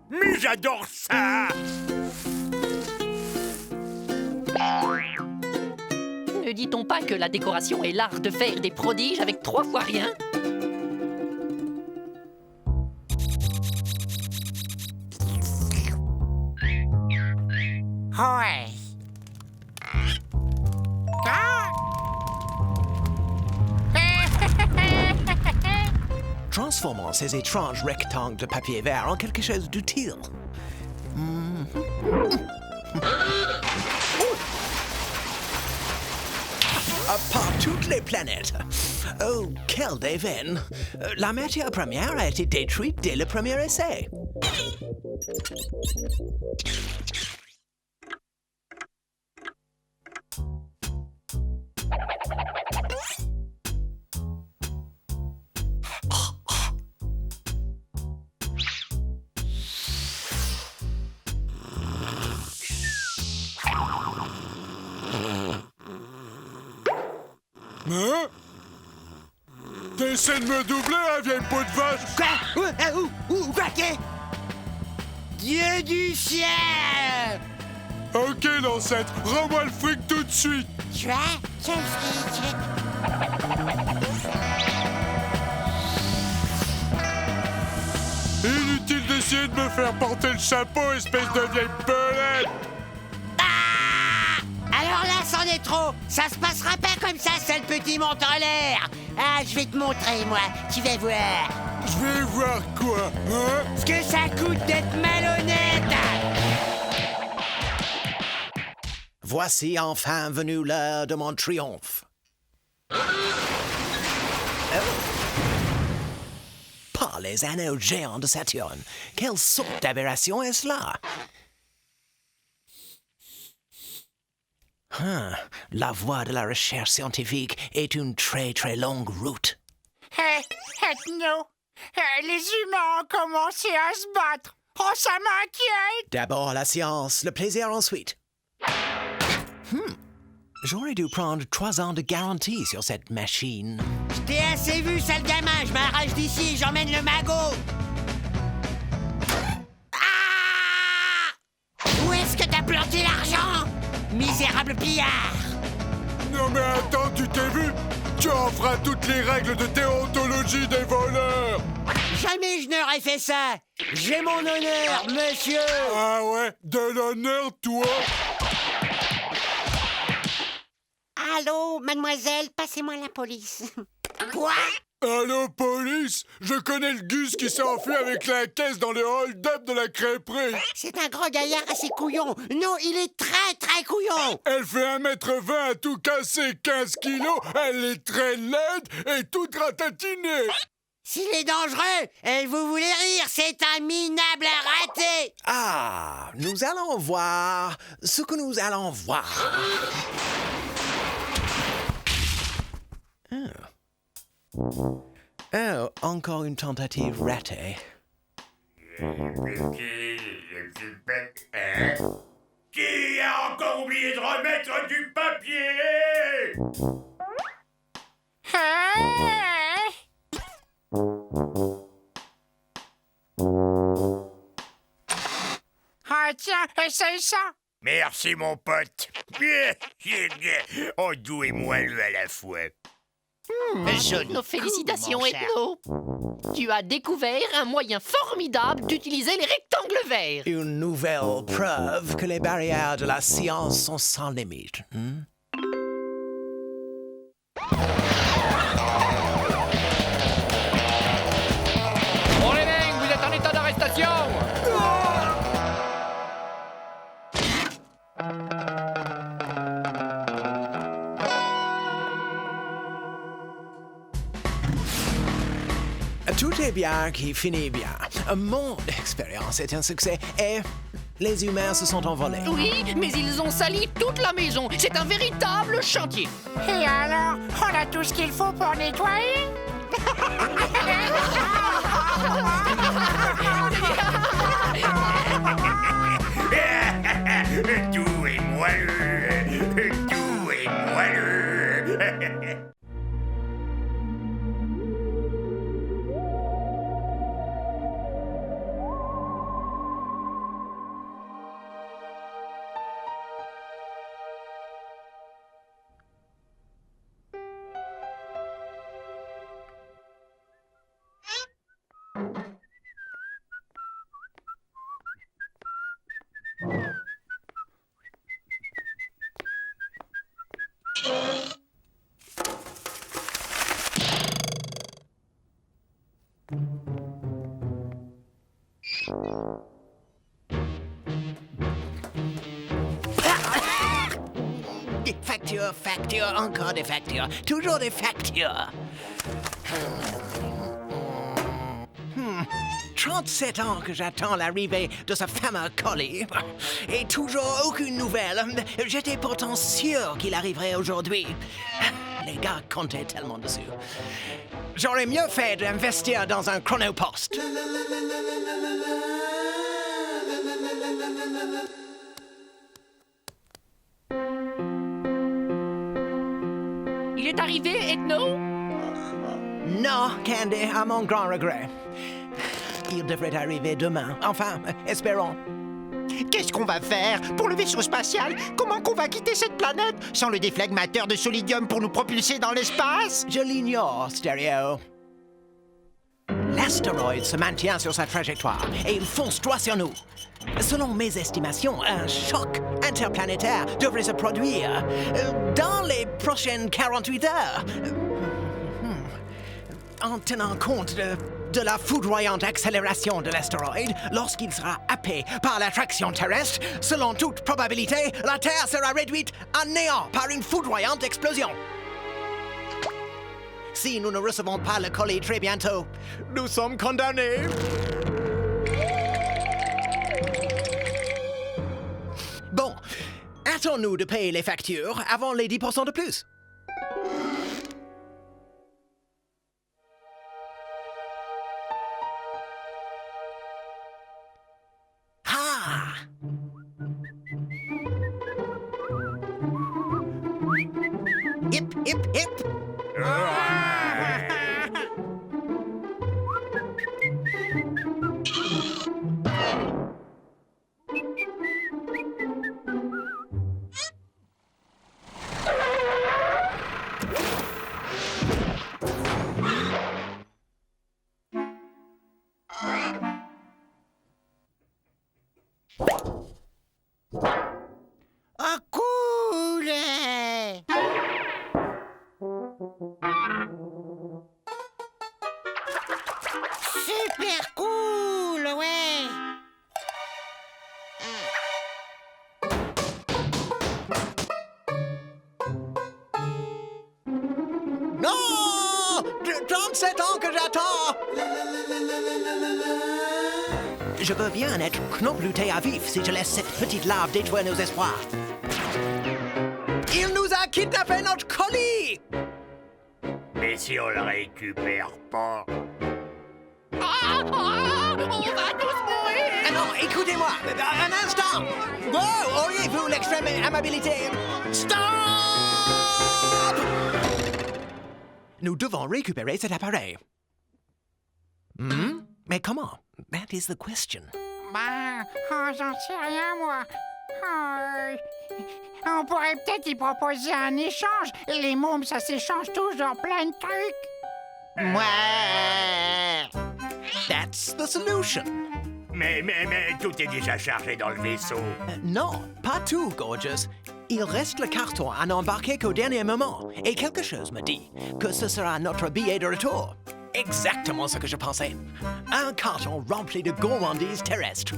Mais j'adore ça! Ne dit-on pas que la décoration est l'art de faire des prodiges avec 3 fois rien? Ouais. Transformons ces étranges rectangles de papier vert en quelque chose d'utile. Par toutes les planètes. Oh, quel déveine! La matière première a été détruite dès le premier essai. Hein? T'essaies de me doubler, hein, vieille peau de vache? Quoi? Quoi? Dieu du ciel! Ok, l'ancêtre, rends-moi le fric tout de suite! Tu as quel fric? Inutile d'essayer de me faire porter le chapeau, espèce de vieille pelette! Alors là, c'en est trop! Ça se passera pas comme ça, sale petit monte en l'air! Ah, je vais te montrer, moi. Tu vas voir. Je vais voir quoi, hein? Ce que ça coûte d'être malhonnête! Voici enfin venu l'heure de mon triomphe. Oh. Par les anneaux géants de Saturne, quelle sorte d'aberration est-ce là? La voie de la recherche scientifique est une très très longue route. Non, les humains ont commencé à se battre. Oh, ça m'inquiète. D'abord la science, le plaisir ensuite. J'aurais dû prendre 3 ans de garantie sur cette machine. Je t'ai assez vu, sale gamin. Je m'arrache d'ici et j'emmène le magot. Ah! Où est-ce que t'as planté l'argent? Misérable pillard! Non mais attends, tu t'es vu? Tu enfreins toutes les règles de déontologie des voleurs! Jamais je n'aurais fait ça! J'ai mon honneur, monsieur! Ah ouais? De l'honneur, toi? Allô, mademoiselle, passez-moi la police. Quoi? Allô, police? Je connais le gus qui s'est enfui avec la caisse dans le hold-up de la crêperie. C'est un grand gaillard assez couillon. Non, il est très, très couillon. Elle fait 1m20 à tout casser, 15 kilos. Elle est très laide et toute ratatinée. S'il est dangereux, et vous voulez rire, c'est un minable raté. Ah, nous allons voir ce que nous allons voir. Oh, encore une tentative ratée. Qui a encore oublié de remettre du papier? Ah tiens, essaye ça. Merci, mon pote. Oh, doux et moelleux à la fois. Nos félicitations, Ethno. Tu as découvert un moyen formidable d'utiliser les rectangles verts. Une nouvelle preuve que les barrières de la science sont sans limite. Bon les mecs, vous êtes en état d'arrestation. Tout est bien qui finit bien. Mon expérience est un succès et les humains se sont envolés. Oui, mais ils ont sali toute la maison. C'est un véritable chantier. Et alors, on a tout ce qu'il faut pour nettoyer? factures, factures, encore des factures, toujours des factures. 37 ans que j'attends l'arrivée de ce fameux colis et toujours aucune nouvelle. J'étais pourtant sûr qu'il arriverait aujourd'hui. Les gars comptaient tellement dessus. J'aurais mieux fait d'investir dans un chronopost. Il est arrivé, Ethno? Non, Candy, à mon grand regret. Il devrait arriver demain. Enfin, espérons. Qu'est-ce qu'on va faire pour le vaisseau spatial? Comment qu'on va quitter cette planète sans le déflegmateur de solidium pour nous propulser dans l'espace? Je l'ignore, Stereo. L'astéroïde se maintient sur sa trajectoire et il fonce droit sur nous. Selon mes estimations, un choc interplanétaire devrait se produire dans les prochaines 48 heures. En tenant compte de la foudroyante accélération de l'astéroïde, lorsqu'il sera happé par l'attraction terrestre, selon toute probabilité, la Terre sera réduite à néant par une foudroyante explosion. Si nous ne recevons pas le colis très bientôt, nous sommes condamnés. Bon, hâtons-nous de payer les factures avant les 10% de plus. Hip, hip, hip. Oh, cool! Super cool, ouais! Non! 37 ans que j'attends! Je veux bien être knobluté à vif si je laisse cette petite larve détruire nos espoirs. Il nous a kidnappé notre colis! Mais si on le récupère pas... On va tous mourir! Ah non, écoutez-moi, un instant! Wow, auriez-vous l'extrême amabilité? Stop! Nous devons récupérer cet appareil. Mais comment? That is the question. J'en sais rien, moi. On pourrait peut-être y proposer un échange. Les mômes, ça s'échange toujours plein de trucs. Ouais. That's the solution. Mais tout est déjà chargé dans le vaisseau. Non, pas tout, Gorgeous. Il reste le carton à n'embarquer qu'au dernier moment. Et quelque chose me dit que ce sera notre billet de retour. Exactement ce que je pensais. Un carton rempli de gourmandises terrestres.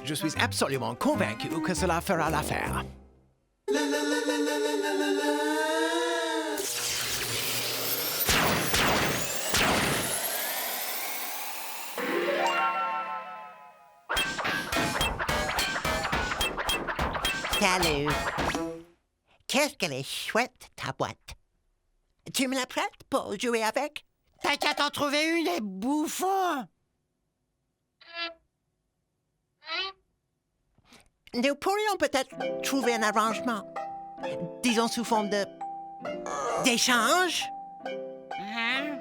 Je suis absolument convaincu que cela fera l'affaire. Salut. Qu'est-ce qu'elle est chouette, ta boîte. Tu me la prêtes pour jouer avec? T'as qu'à t'en trouver une, les bouffons! Nous pourrions peut-être trouver un arrangement. Disons sous forme d'échange. Hein?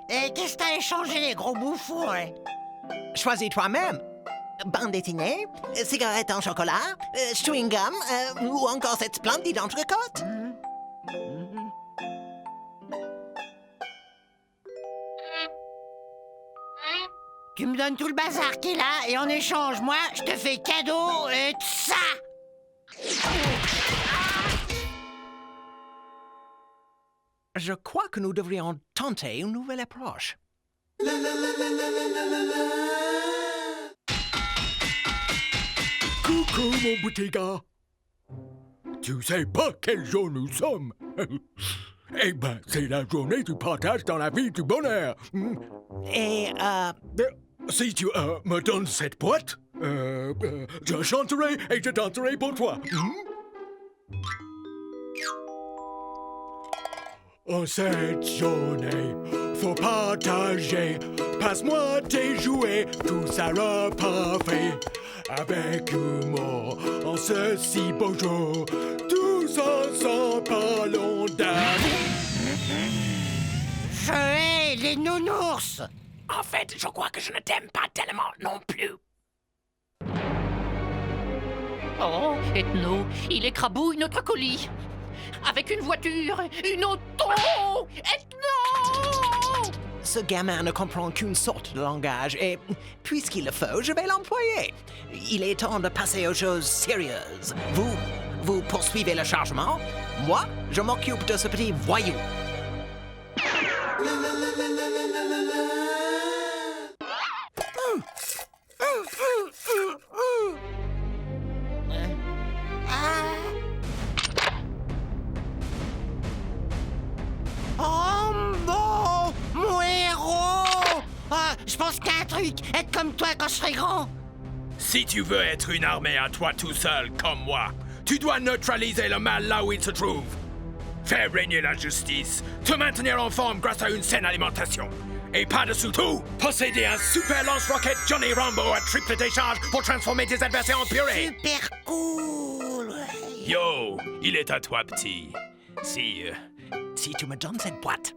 Et qu'est-ce que t'as échangé, les gros bouffons, hein? Choisis toi-même. Bande dessinée, cigarette en chocolat, chewing-gum ou encore cette splendide entrecôte. Tu me donnes tout le bazar qu'il a et en échange, moi, je te fais cadeau et tout ça! Je crois que nous devrions tenter une nouvelle approche. Coucou, mon petit gars. Tu sais pas quel jour nous sommes? Eh ben, c'est la journée du partage dans la vie du bonheur. Et, Si tu me donnes cette boîte, je chanterai et je danserai pour toi. En cette journée, faut partager. Passe-moi tes jouets, tout ça reparfait. Avec humour, en ce si beau jour, tous ensemble parlons d'amour. Je hais les nounours. En fait, je crois que je ne t'aime pas tellement non plus. Oh, Ethno, il écrabouille notre colis. Avec une voiture, une auto. Ethno! Ce gamin ne comprend qu'une sorte de langage et, puisqu'il le faut, je vais l'employer. Il est temps de passer aux choses sérieuses. Vous poursuivez le chargement. Moi, je m'occupe de ce petit voyou. Rambo, mon héros. Je pense qu'à un truc, être comme toi quand je serai grand. Si tu veux être une armée à toi tout seul, comme moi, tu dois neutraliser le mal là où il se trouve. Faire régner la justice, te maintenir en forme grâce à une saine alimentation. Et par-dessus tout, posséder un super lance-roquette Johnny Rambo à triple décharge pour transformer tes adversaires en purée. Super cool. Yo, il est à toi, petit. Si tu me donnes cette boîte.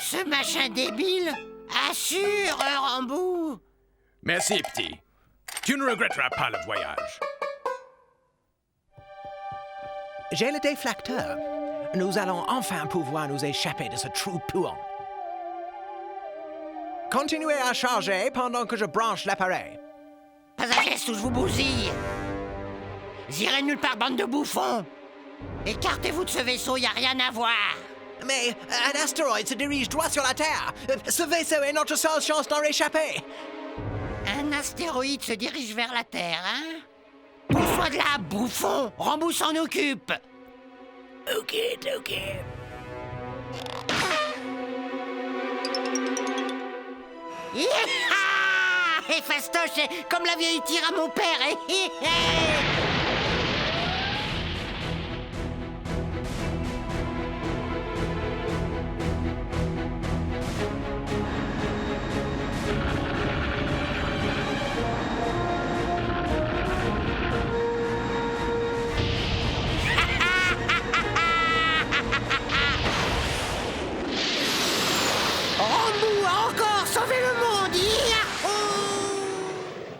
Ce machin débile. Assure, Rambo. Merci, petit. Tu ne regretteras pas le voyage. J'ai le déflecteur. Nous allons enfin pouvoir nous échapper de ce trou puant. Continuez à charger pendant que je branche l'appareil. Pas un geste où je vous bousille. J'irai nulle part, bande de bouffons. Écartez-vous de ce vaisseau, y a rien à voir. Mais un astéroïde se dirige droit sur la Terre. Ce vaisseau est notre seule chance d'en réchapper. Un astéroïde se dirige vers la Terre, hein? Pousse-toi de là, bouffon. Rambo s'en occupe. Ok. Et fastoche, comme la vieille tire à mon père.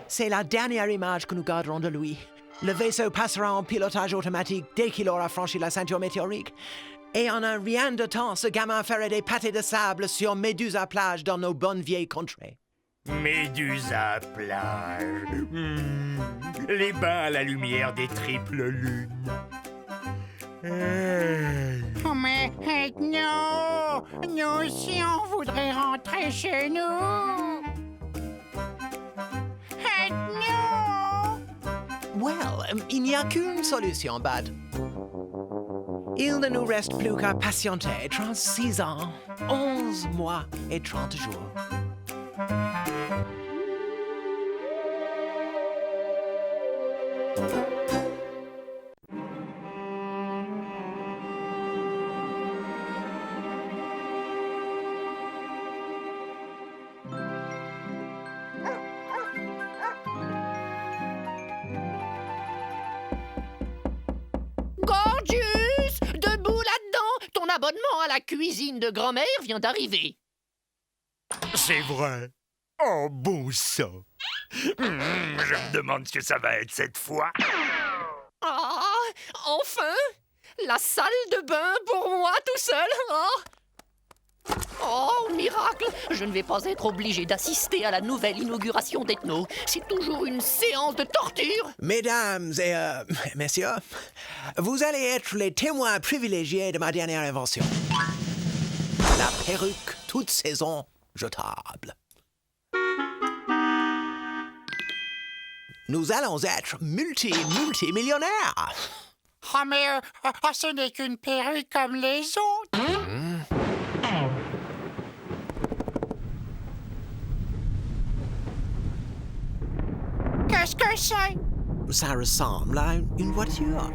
C'est la dernière image que nous garderons de lui. Le vaisseau passera en pilotage automatique dès qu'il aura franchi la ceinture météorique. Et en un rien de temps, ce gamin ferait des pâtés de sable sur Médusa plage dans nos bonnes vieilles contrées. Médusa plage. Les bains à la lumière des triples lunes. Oh, mais non, nous aussi on voudrait rentrer chez nous. Well, il n'y a qu'une solution, Bud. Il ne nous reste plus qu'à patienter 36 ans, 11 mois et 30 jours. Gorgeous! Debout là-dedans! Ton abonnement à la cuisine de grand-mère vient d'arriver. C'est vrai. Oh, bon sang. Je me demande ce que ça va être cette fois. Ah! Enfin! La salle de bain pour moi tout seul! Oh, miracle! Je ne vais pas être obligé d'assister à la nouvelle inauguration d'Ethno. C'est toujours une séance de torture. Mesdames et messieurs, vous allez être les témoins privilégiés de ma dernière invention. La perruque toute saison jetable. Nous allons être multimillionnaires. Ah, mais ce n'est qu'une perruque comme les autres. Qu'est-ce que c'est? Ça ressemble à une voiture.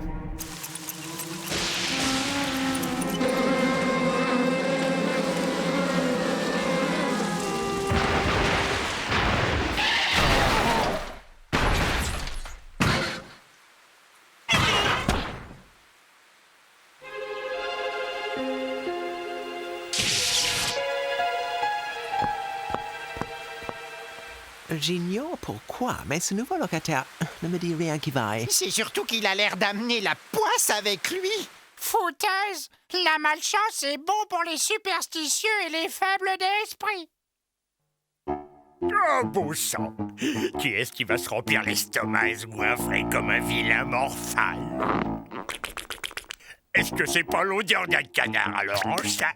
J'ignore pourquoi, mais ce nouveau locataire ne me dit rien qui vaille. C'est surtout qu'il a l'air d'amener la poisse avec lui. Foutaise! La malchance est bon pour les superstitieux et les faibles d'esprit. Oh, beau sang! Qui est-ce qui va se remplir l'estomac et se goinfrer comme un vilain morphal? Est-ce que c'est pas l'odeur d'un canard à l'orange, ça?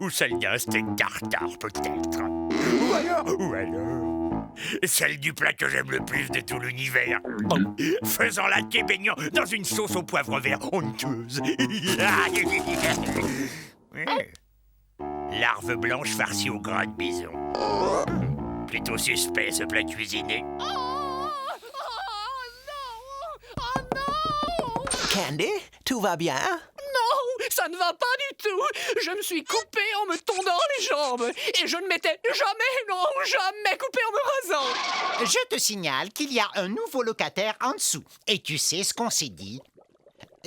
Ou celle d'un steak tartare, peut-être? Ou alors... celle du plat que j'aime le plus de tout l'univers. Faisant la thé baignant dans une sauce au poivre vert honteuse. Larve blanche farcie au gras de bison. Plutôt suspect, ce plat cuisiné. Candy, tout va bien? Non, ça ne va pas du tout. Je me suis coupé en me tondant les jambes. Et je ne m'étais jamais coupé en me rasant. Je te signale qu'il y a un nouveau locataire en dessous. Et tu sais ce qu'on s'est dit?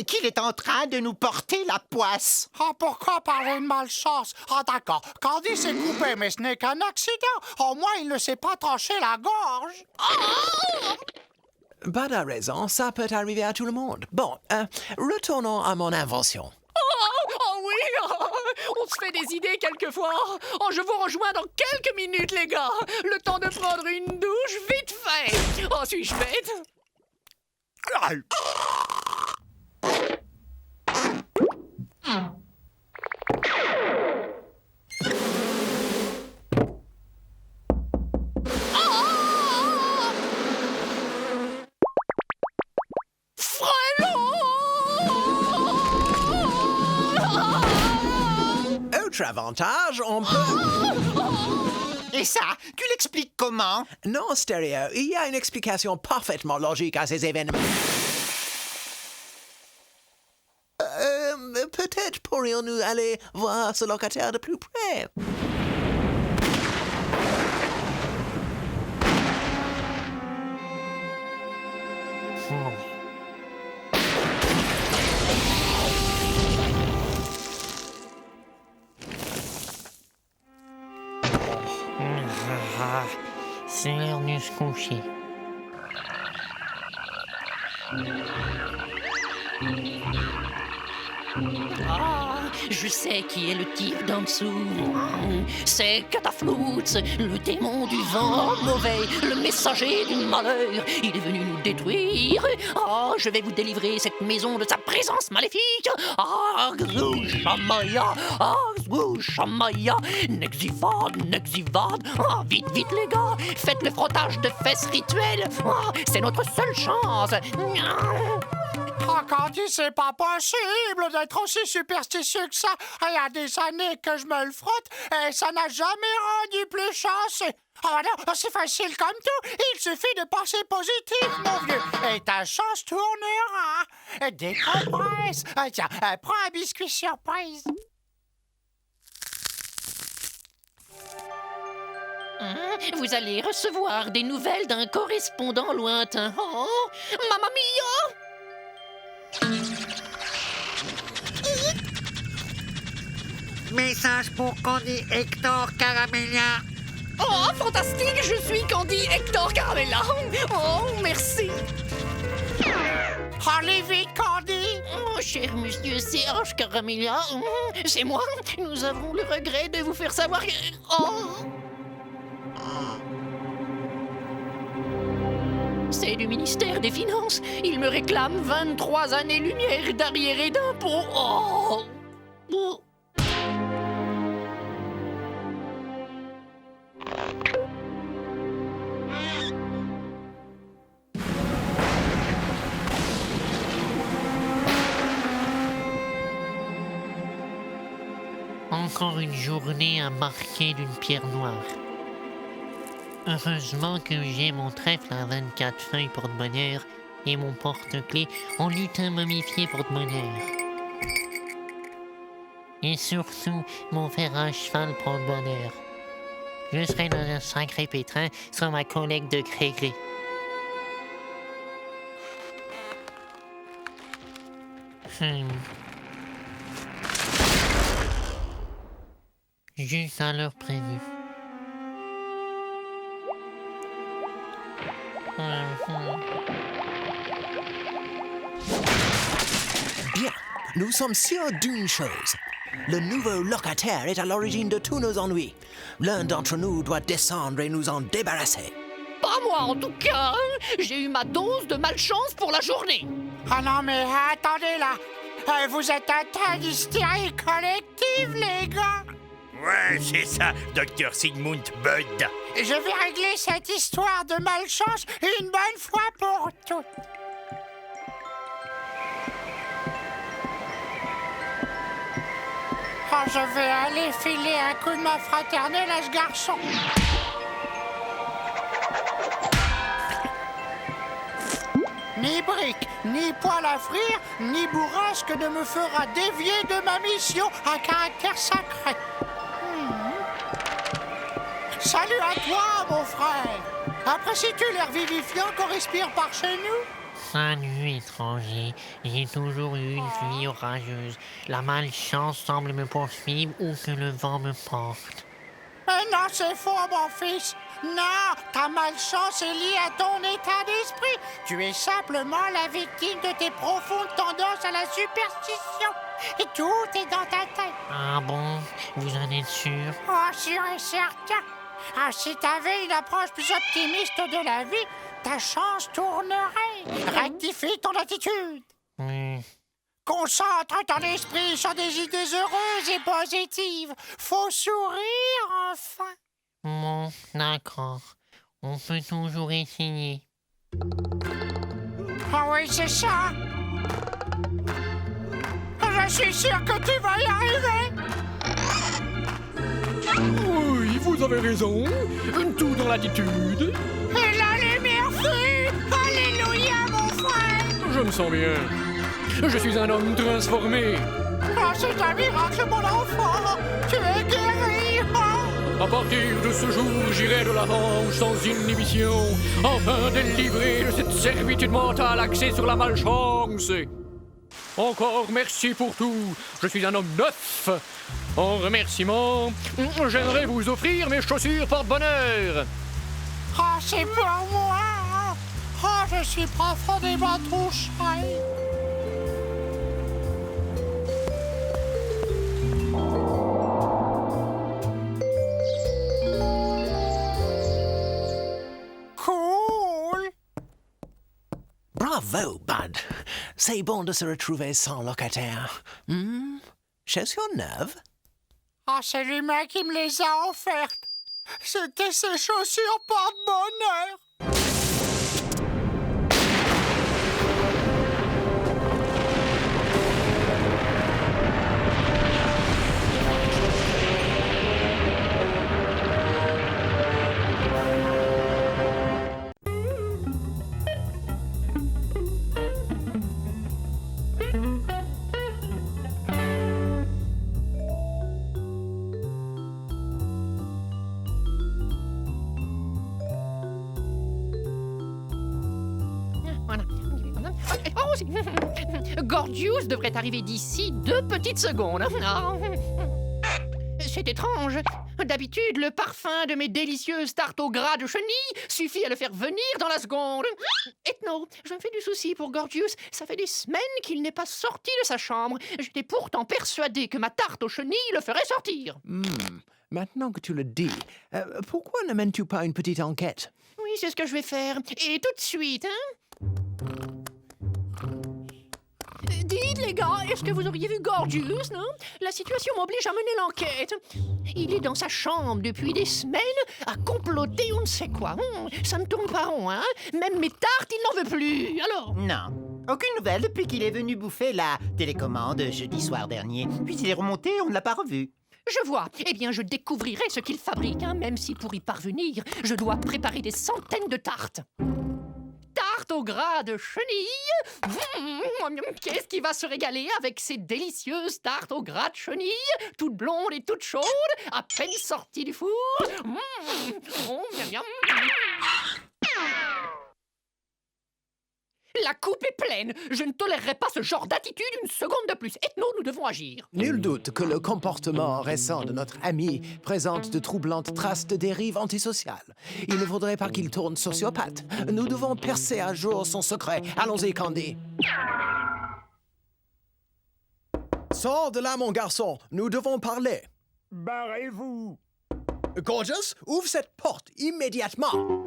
Qu'il est en train de nous porter la poisse. Ah, pourquoi parler de malchance? Ah, d'accord. Candy s'est coupé, mais ce n'est qu'un accident. Au moins, il ne s'est pas tranché la gorge. Pas de raison, ça peut arriver à tout le monde. Bon, retournons à mon invention. Oh oui, on se fait des idées quelquefois. Oh, je vous rejoins dans quelques minutes, les gars. Le temps de prendre une douche vite fait. Oh, suis-je bête? Autre avantage, on peut... Et ça, tu l'expliques comment? Non, Stéréo, il y a une explication parfaitement logique à ces événements. Peut-être pourrions-nous aller voir ce locataire de plus près. C'est l'heure de se coucher. Ah, je sais qui est le type d'en dessous. C'est Cataflutz, le démon du vent mauvais, le messager du malheur. Il est venu nous détruire. Ah, je vais vous délivrer cette maison de sa présence maléfique. Ah, Grouchamaya, Grouchamaya, Nexivad. Ah, vite, les gars, faites le frottage de fesses rituel. Ah, c'est notre seule chance. Ah, Candy, c'est pas possible d'être aussi superstitieux que ça. Il y a des années que je me le frotte et ça n'a jamais rendu plus chanceux. Ah non, c'est facile comme tout. Il suffit de penser positif, mon vieux. Et ta chance tournera. Décompresse. Tiens, prends un biscuit surprise. Vous allez recevoir des nouvelles d'un correspondant lointain. Oh, Mamma mia! Message pour Candy Hector Caramella. Oh, fantastique! Je suis Candy Hector Caramella. Oh, merci. Allez vite, Candy. Oh, cher monsieur C.H. Caramella, c'est moi. Nous avons le regret de vous faire savoir que... Oh! C'est du ministère des Finances. Il me réclame 23 années-lumière d'arriérés d'impôts. Oh! Oh! Encore une journée à marquer d'une pierre noire. Heureusement que j'ai mon trèfle à 24 feuilles porte-bonheur et mon porte-clés en lutin momifié porte-bonheur. Et surtout, mon fer à cheval porte-bonheur. Je serai dans un sacré pétrin sans ma collègue de gré-gré. Juste à l'heure prévue. Bien, nous sommes sûrs d'une chose. Le nouveau locataire est à l'origine de tous nos ennuis. L'un d'entre nous doit descendre et nous en débarrasser. Pas moi, en tout cas. J'ai eu ma dose de malchance pour la journée. Ah non, mais attendez là. Vous êtes atteint d'hystérie collective, les gars. Ouais, c'est ça, Dr. Sigmund Bud. Je vais régler cette histoire de malchance une bonne fois pour toutes. Oh, je vais aller filer un coup de main fraternelle à ce garçon. Ni brique, ni poêle à frire, ni bourrasque ne me fera dévier de ma mission à caractère sacré. Salut à toi, mon frère. Apprécies-tu l'air vivifiant qu'on respire par chez nous? Salut, étranger. J'ai toujours eu une vie orageuse. La malchance semble me poursuivre où que le vent me porte. Mais non, c'est faux, mon fils. Non, ta malchance est liée à ton état d'esprit. Tu es simplement la victime de tes profondes tendances à la superstition. Et tout est dans ta tête. Ah bon? Vous en êtes sûr? Oh, sûr et certain. Ah, si t'avais une approche plus optimiste de la vie, ta chance tournerait. Rectifie ton attitude. Concentre ton esprit sur des idées heureuses et positives. Faut sourire, enfin. Bon, d'accord. On peut toujours essayer. Ah oui, c'est ça. Je suis sûr que tu vas y arriver. Oui, vous avez raison. Tout dans l'attitude. Et la lumière fuit. Alléluia, mon frère. Je me sens bien. Je suis un homme transformé. Oh, c'est un miracle, mon enfant. Tu es guéri. À partir de ce jour, j'irai de l'avant sans inhibition, afin de livrer de cette servitude mentale axée sur la malchance. Encore merci pour tout. Je suis un homme neuf. En remerciement, j'aimerais vous offrir mes chaussures porte-bonheur. Ah, c'est pour moi. Ah, je suis profondément touché. Cool. Bravo, Bud. C'est bon de se retrouver sans locataire. Chaussures neuves? Ah, c'est lui-même qui me les a offertes. C'était ses chaussures porte-bonheur. Gorgius devrait arriver d'ici 2 petites secondes. C'est étrange. D'habitude, le parfum de mes délicieuses tartes au gras de chenille suffit à le faire venir dans la seconde. Ethno, je me fais du souci pour Gorgius. Ça fait des semaines qu'il n'est pas sorti de sa chambre. J'étais pourtant persuadé que ma tarte aux chenilles le ferait sortir. Maintenant que tu le dis, pourquoi ne mènes-tu pas une petite enquête? Oui, c'est ce que je vais faire. Et tout de suite, hein? Dites, les gars, est-ce que vous auriez vu Gorgius, non? La situation m'oblige à mener l'enquête. Il est dans sa chambre depuis des semaines à comploter on ne sait quoi. Ça ne tourne pas rond, hein? Même mes tartes, il n'en veut plus. Alors? Non. Aucune nouvelle depuis qu'il est venu bouffer la télécommande jeudi soir dernier. Puis il est remonté, on ne l'a pas revu. Je vois. Eh bien, je découvrirai ce qu'ils fabriquent, hein, même si pour y parvenir, je dois préparer des centaines de tartes. Tarte au gras de chenille. Qu'est-ce qui va se régaler avec ces délicieuses tartes au gras de chenille, toutes blondes et toutes chaudes, à peine sorties du four. La coupe est pleine. Je ne tolérerai pas ce genre d'attitude une seconde de plus. Ethno, nous devons agir. Nul doute que le comportement récent de notre ami présente de troublantes traces de dérive antisociale. Il ne faudrait pas qu'il tourne sociopathe. Nous devons percer à jour son secret. Allons-y, Candy. Sors de là, mon garçon. Nous devons parler. Barrez-vous. Gorgeous, ouvre cette porte immédiatement.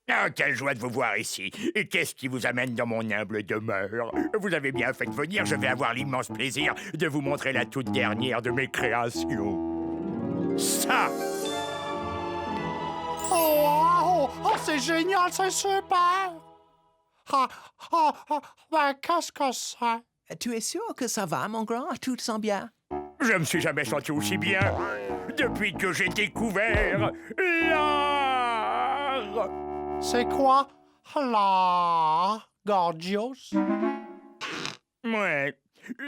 Ah, quelle joie de vous voir ici. Et qu'est-ce qui vous amène dans mon humble demeure? Vous avez bien fait de venir, je vais avoir l'immense plaisir de vous montrer la toute dernière de mes créations. Ça! Oh, c'est génial, c'est super! Ben, qu'est-ce que c'est? Tu es sûr que ça va, mon grand? Tu te sens bien? Je me suis jamais senti aussi bien depuis que j'ai découvert l'art! C'est quoi l'art, Gorgios? Ouais.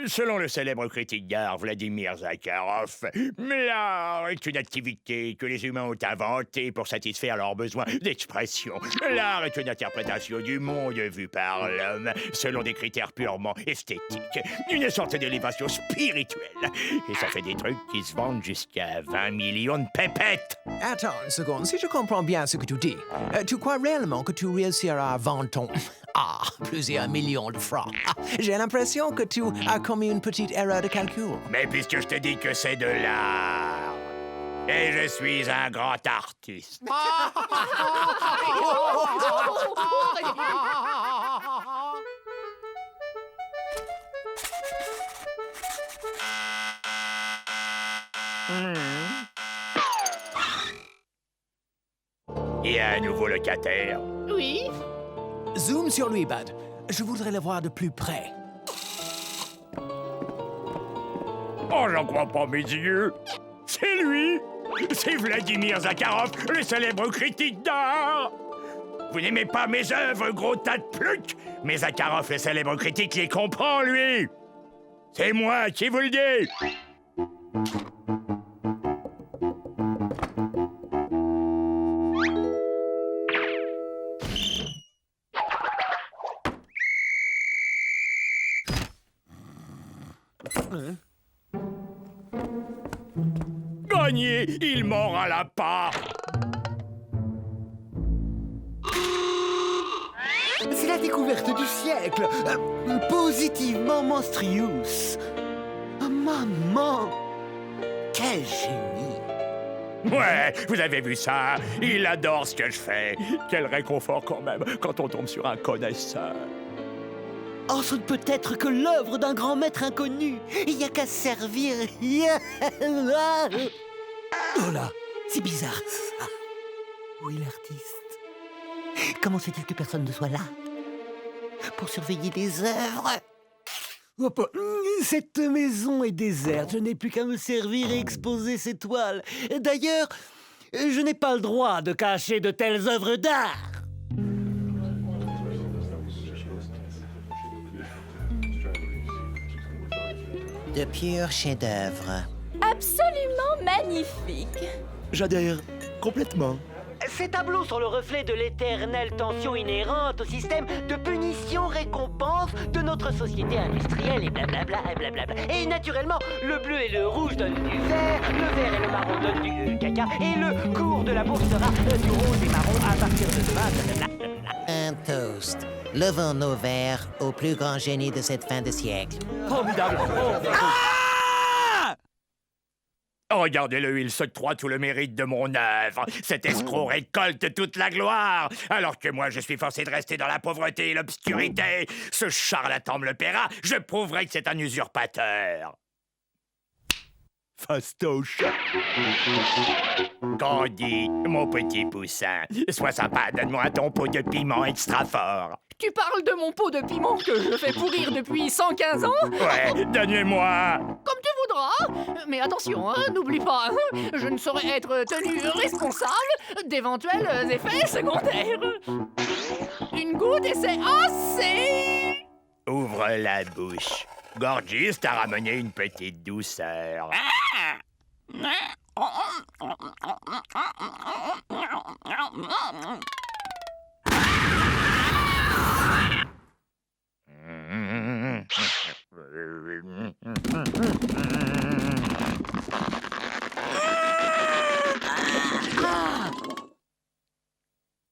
Selon le célèbre critique d'art Vladimir Zakharov, l'art est une activité que les humains ont inventée pour satisfaire leurs besoins d'expression. L'art est une interprétation du monde vu par l'homme selon des critères purement esthétiques. Une sorte d'élévation spirituelle. Et ça fait des trucs qui se vendent jusqu'à 20 millions de pépettes. Attends une seconde, si je comprends bien ce que tu dis, tu crois réellement que tu réussiras à vendre ton... plusieurs millions de francs. J'ai l'impression que tu as commis une petite erreur de calcul. Mais puisque je te dis que c'est de l'art, et je suis un grand artiste. Il y a un nouveau locataire. Oui? Zoom sur lui, Bud. Je voudrais le voir de plus près. Oh, j'en crois pas mes yeux. C'est lui. C'est Vladimir Zakharov, le célèbre critique d'art. Vous n'aimez pas mes œuvres, gros tas de plucs? Mais Zakharov, le célèbre critique, les comprend, lui. C'est moi qui vous le dis. Gagné, il mord à la part. C'est la découverte du siècle. Positivement monstrueuse. Oh, maman, quel génie. Ouais, vous avez vu ça? Il adore ce que je fais. Quel réconfort quand même quand on tombe sur un connaisseur. Oh, ce ne peut être que l'œuvre d'un grand maître inconnu. Il n'y a qu'à servir. Oh là, c'est bizarre. Ah. Où est l'artiste? Comment se fait-il que personne ne soit là pour surveiller les œuvres? Cette maison est déserte. Je n'ai plus qu'à me servir et exposer ces toiles. D'ailleurs, je n'ai pas le droit de cacher de telles œuvres d'art. De purs chefs-d'œuvre. Absolument magnifique. J'adhère complètement. Ces tableaux sont le reflet de l'éternelle tension inhérente au système de punition-récompense de notre société industrielle et blablabla et blablabla. Et naturellement, le bleu et le rouge donnent du vert, le vert et le marron donnent du caca, et le cours de la bourse sera du rose et marron à partir de demain, blablabla. Un toast. Levons nos verres au plus grand génie de cette fin de siècle. Formidable. Regardez-le, il se croit tout le mérite de mon œuvre. Cet escroc récolte toute la gloire, alors que moi, je suis forcé de rester dans la pauvreté et l'obscurité. Ce charlatan me le paiera, je prouverai que c'est un usurpateur. Fastoche. Candy, mon petit poussin, sois sympa, donne-moi ton pot de piment extra fort. Tu parles de mon pot de piment que je fais pourrir depuis 115 ans? Ouais, donne-le-moi. Comme tu voudras. Mais attention, hein, n'oublie pas, hein, je ne saurais être tenu responsable d'éventuels effets secondaires. Une goutte et c'est assez. Ouvre la bouche. Gorgis t'a ramené une petite douceur.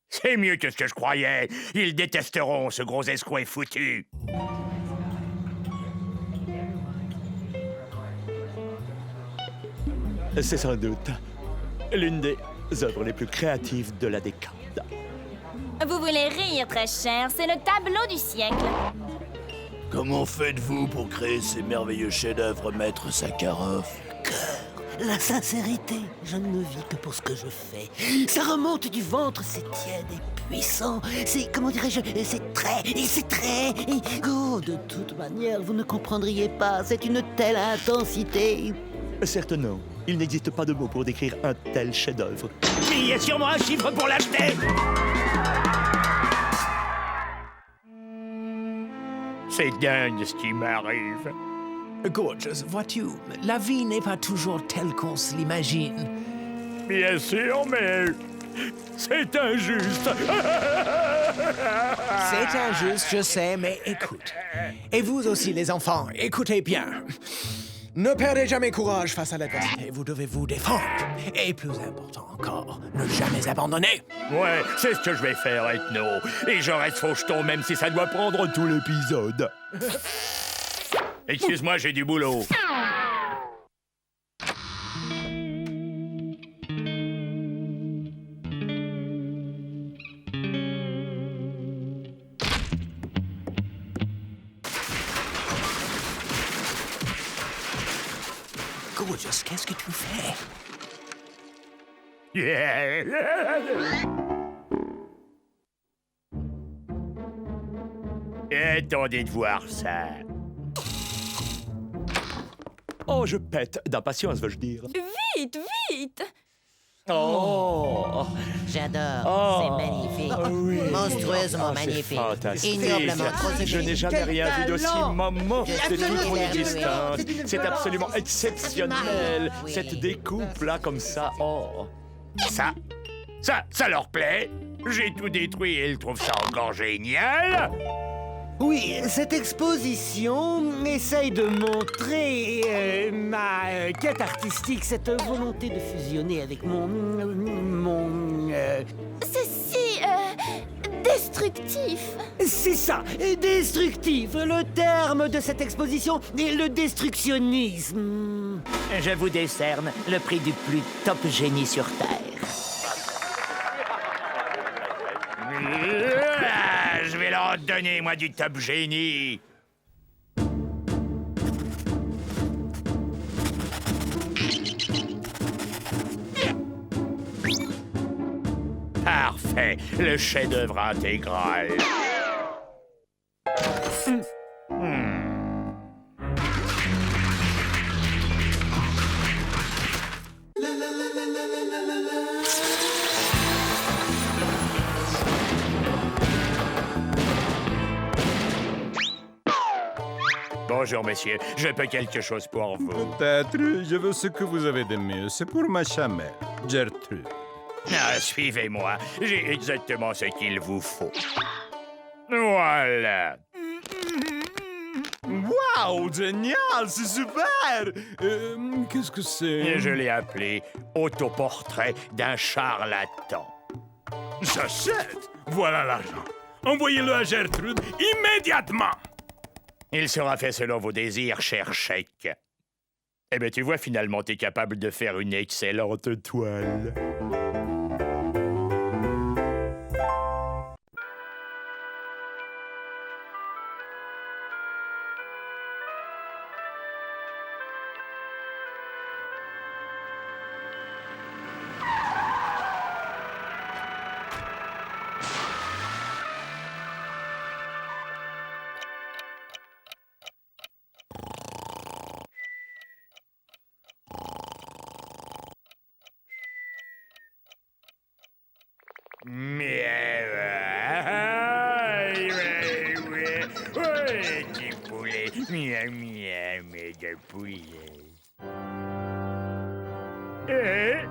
C'est mieux que ce que je croyais. Ils détesteront ce gros escroc foutu. C'est sans doute l'une des œuvres les plus créatives de la décade. Vous voulez rire, très cher, c'est le tableau du siècle. Comment faites-vous pour créer ces merveilleux chefs-d'œuvre, maître Sakharov? La sincérité, je ne vis que pour ce que je fais. Ça remonte du ventre, c'est tiède et puissant. C'est, comment dirais-je, c'est très... Oh, de toute manière, vous ne comprendriez pas. C'est une telle intensité. Certes non. Il n'existe pas de mots pour décrire un tel chef-d'œuvre. Mais il y a sûrement un chiffre pour l'acheter. C'est dingue ce qui m'arrive. Gorgeous, vois-tu, la vie n'est pas toujours telle qu'on se l'imagine. Bien sûr, mais c'est injuste. C'est injuste, je sais, mais écoute. Et vous aussi, les enfants, écoutez bien. Ne perdez jamais courage face à l'adversité, vous devez vous défendre. Et plus important encore, ne jamais abandonner. Ouais, c'est ce que je vais faire, Ethno. Et je reste faucheton même si ça doit prendre tout l'épisode. Excuse-moi, j'ai du boulot. Gorgeous, qu'est-ce que tu fais? Attendez de voir ça. Oh, je pète d'impatience, veux-je dire. Vite, vite! Oh! J'adore, Oh. c'est magnifique. Oui. Monstrueusement C'est magnifique. fantastique. Ignorablement trop Je sublime. n'ai jamais rien vu d'aussi moment de toute mon Absolument. existence. C'est absolument exceptionnel. Oui. Cette découpe-là, comme ça, oh! Ça leur plaît. J'ai tout détruit et ils trouvent ça encore génial. Oui, cette exposition essaye de montrer ma quête artistique, cette volonté de fusionner avec C'est si... destructif. C'est ça, destructif. Le terme de cette exposition est le destructionnisme. Je vous décerne le prix du plus top génie sur Terre. Je vais leur donner, moi, du top génie. Parfait, le chef-d'œuvre intégral. Bonjour, messieurs. Je peux quelque chose pour vous. Peut-être, je veux ce que vous avez de mieux. C'est pour ma chamelle, Gertrude. Ah, suivez-moi. J'ai exactement ce qu'il vous faut. Voilà. Wow, génial, c'est super! Qu'est-ce que c'est? Et je l'ai appelé Autoportrait d'un charlatan. J'achète! Voilà l'argent. Envoyez-le à Gertrude immédiatement! Il sera fait selon vos désirs, cher chèque. Eh bien, tu vois, finalement, t'es capable de faire une excellente toile. Ouais, petit poulet. Miam, miam, de poulet. Eh?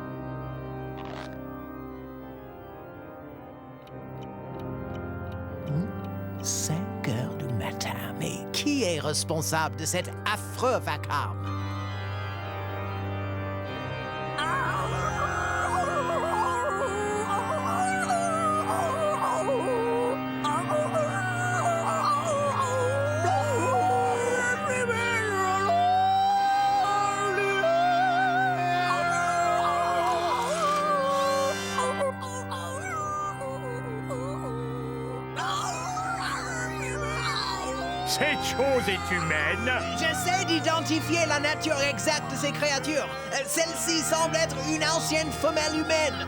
5 heures du matin. Mais qui est responsable de cet affreux vacarme? Cette chose est humaine. J'essaie d'identifier la nature exacte de ces créatures. Celle-ci semble être une ancienne femelle humaine.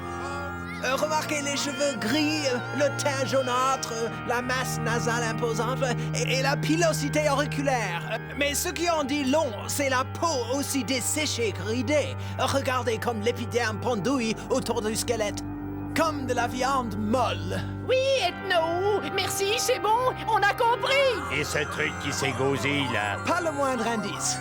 Remarquez les cheveux gris, le teint jaunâtre, la masse nasale imposante et la pilosité auriculaire. Mais ce qui en dit long, c'est la peau aussi desséchée que ridée. Regardez comme l'épiderme pendouille autour du squelette. Comme de la viande molle. Oui, Ethno! Merci, c'est bon, on a compris! Et ce truc qui s'est gausé, là? Pas le moindre indice.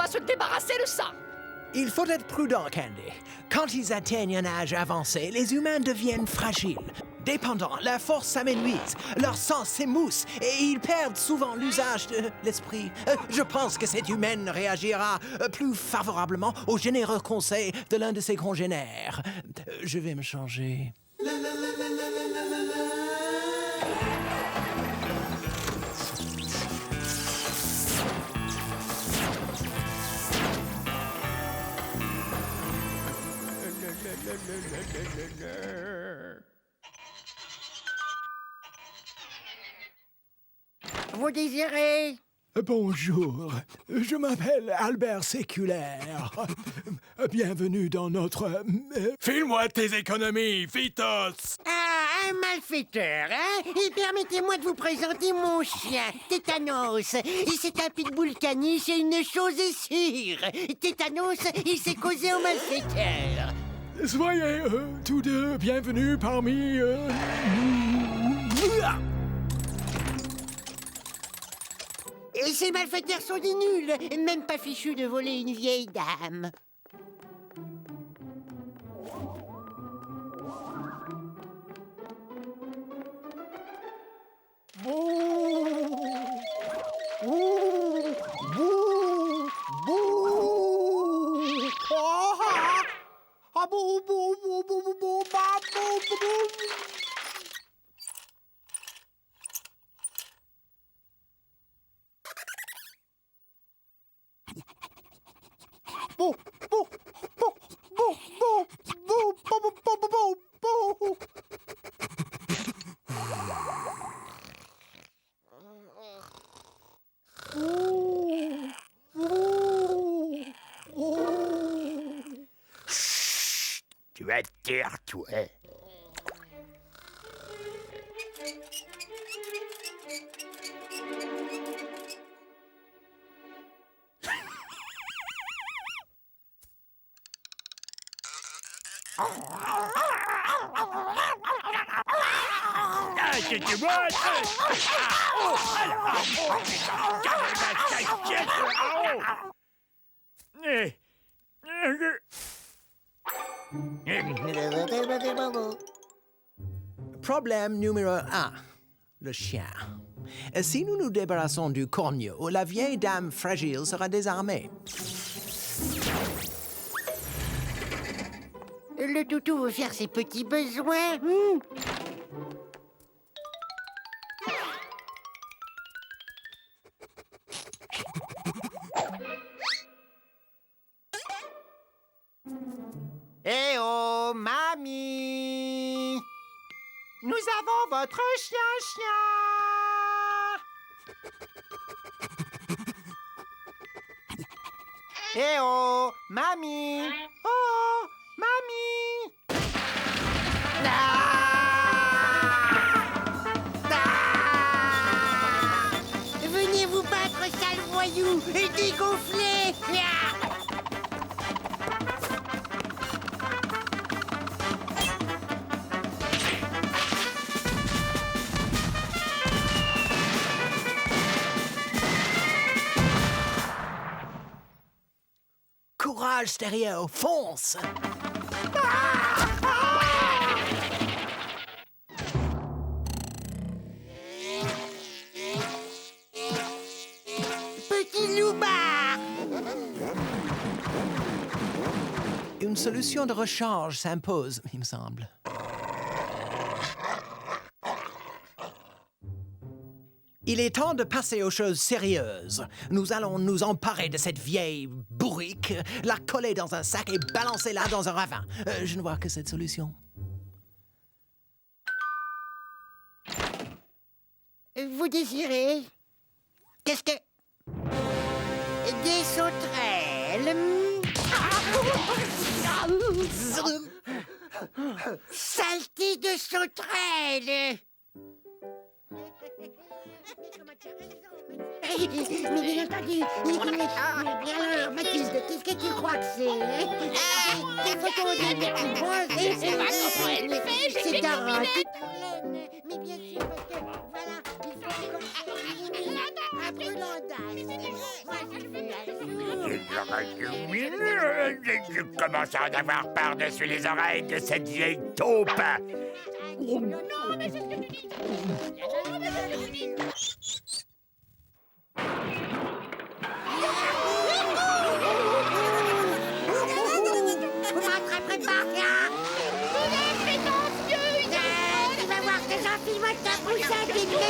Se débarrasser de ça. Il faut être prudent, Candy. Quand ils atteignent un âge avancé, les humains deviennent fragiles. Dépendants, leur force s'amenuise, leur sang s'émousse et ils perdent souvent l'usage de l'esprit. Je pense que cette humaine réagira plus favorablement aux généreux conseils de l'un de ses congénères. Je vais me changer. Vous désirez? Bonjour, je m'appelle Albert Séculaire. Bienvenue dans notre... File-moi tes économies, Vitos! Ah, un malfaiteur, hein? Et permettez-moi de vous présenter mon chien, Tétanos. Et c'est un pitbull caniche et une chose est sûre. Tétanos, il s'est causé au malfaiteur. Soyez tous deux bienvenus parmi... Et ces malfaiteurs sont des nuls, même pas fichus de voler une vieille dame. Tu vas te taire, toi. Tu vois, Problème numéro 1. Le chien. Si nous nous débarrassons du corneau, la vieille dame fragile sera désarmée. Le toutou veut faire ses petits besoins. Eh oh, mamie! Nous avons votre chien! Eh oh, mamie! Oh, mamie! Venez vous battre, sale voyou, et dégonflez. Courage, Stéréo, fonce! Petit loupard. Une solution de rechange s'impose, il me semble. Il est temps de passer aux choses sérieuses. Nous allons nous emparer de cette vieille bourrique, la coller dans un sac et balancer là dans un ravin. Je ne vois que cette solution. Vous désirez? Qu'est-ce que... Des sauterelles. Saleté de sauterelles. Mais bien entendu, alors, Mathilde, qu'est-ce que tu crois que c'est? Des photos de c'est garanti. Mais bien sûr, parce que, voilà, il faut un brûlant Je commence à en avoir par-dessus les oreilles de cette vieille taupe. Non, mais c'est ce que je dis. Vous m'attraperez pas, rien. Vous êtes prétentieux, tu vas voir que j'enfile ta poussette et mes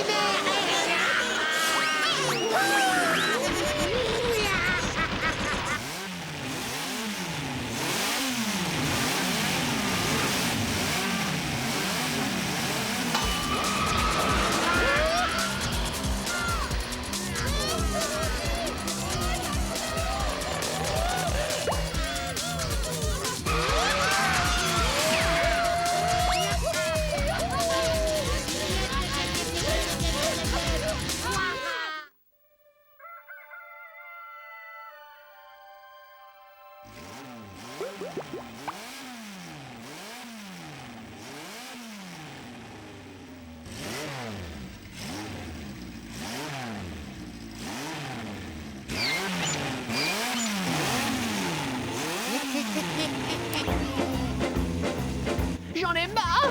J'en ai marre,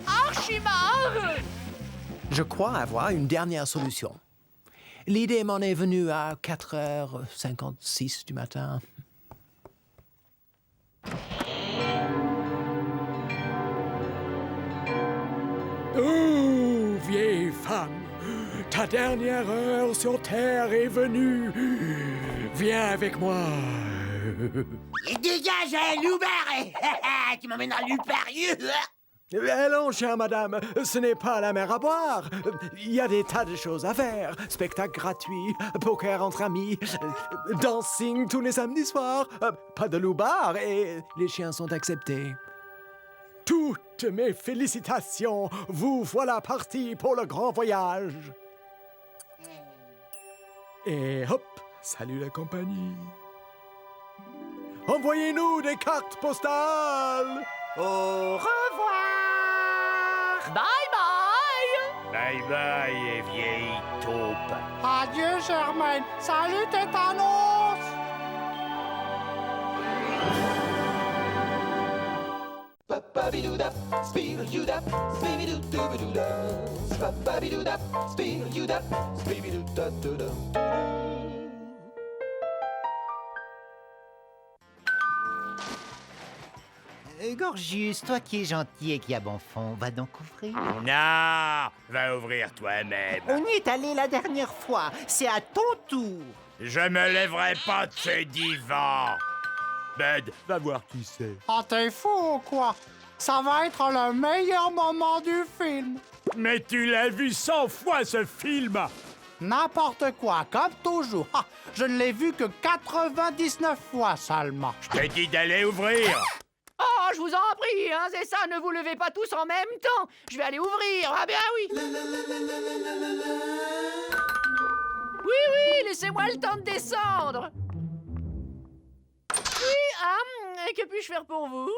archi marre. Je crois avoir une dernière solution. L'idée m'en est venue à 4h56 du matin. Oh, vieille femme, ta dernière heure sur Terre est venue. Viens avec moi. Dégage, Loubert. Tu m'emmènes à l'Upérieux. Allons, chère madame, ce n'est pas la mer à boire. Il y a des tas de choses à faire. Spectacle gratuit, poker entre amis, dancing tous les samedis soirs, pas de loubar et les chiens sont acceptés. Toutes mes félicitations, vous voilà partis pour le grand voyage. Et hop, salut la compagnie. Envoyez-nous des cartes postales. Au revoir. Bye bye. Bye bye, vieille taupe. Adieu, Germaine. Salut, Tétanos. Gorgius, toi qui es gentil et qui a bon fond, va donc ouvrir. Non, va ouvrir toi-même. On y est allé la dernière fois. C'est à ton tour. Je me lèverai pas de ce divan. Bud, va voir qui c'est. Ah, t'es fou ou quoi? Ça va être le meilleur moment du film. Mais tu l'as vu 100 fois, ce film! N'importe quoi, comme toujours. Ah, je ne l'ai vu que 99 fois seulement. Je t'ai dit d'aller ouvrir. Oh, je vous en prie, hein, c'est ça, ne vous levez pas tous en même temps. Je vais aller ouvrir, ah bien oui. Oui, laissez-moi le temps de descendre. Oui, que puis-je faire pour vous?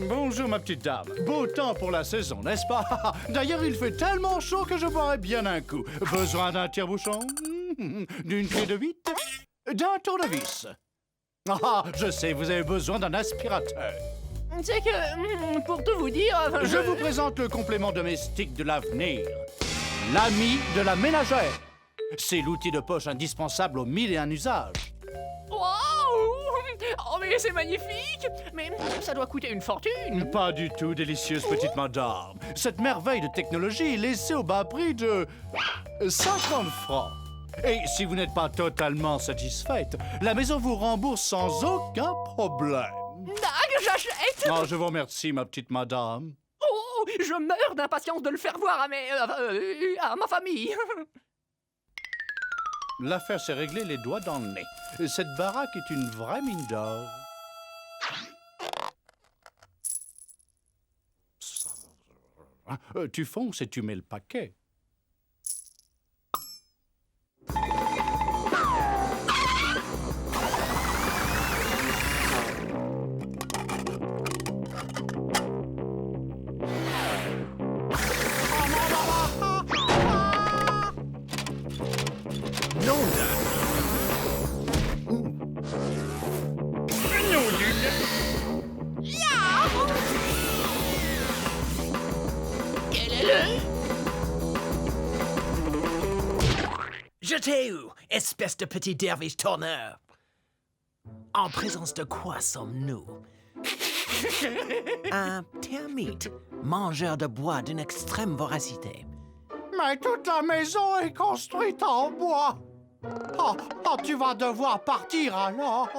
Bonjour, ma petite dame. Beau temps pour la saison, n'est-ce pas? D'ailleurs, il fait tellement chaud que je boirais bien un coup. Besoin d'un tire-bouchon? D'une clé de 8? D'un tournevis? Ah, je sais, vous avez besoin d'un aspirateur. C'est que, pour tout vous dire... Je vous présente le complément domestique de l'avenir. L'ami de la ménagère. C'est l'outil de poche indispensable aux 1001 usages. Oh, mais c'est magnifique! Mais ça doit coûter une fortune! Pas du tout, délicieuse petite madame. Cette merveille de technologie est laissée au bas prix de 50 francs. Et si vous n'êtes pas totalement satisfaite, la maison vous rembourse sans aucun problème. Nag, j'achète! Oh, je vous remercie, ma petite madame. Oh, je meurs d'impatience de le faire voir à ma famille. L'affaire s'est réglée les doigts dans le nez. Cette baraque est une vraie mine d'or. Tu fonces et tu mets le paquet. Je t'ai eu, espèce de petit derviche tourneur. En présence de quoi sommes-nous? Un termite, mangeur de bois d'une extrême voracité. Mais toute la maison est construite en bois. Oh, tu vas devoir partir alors.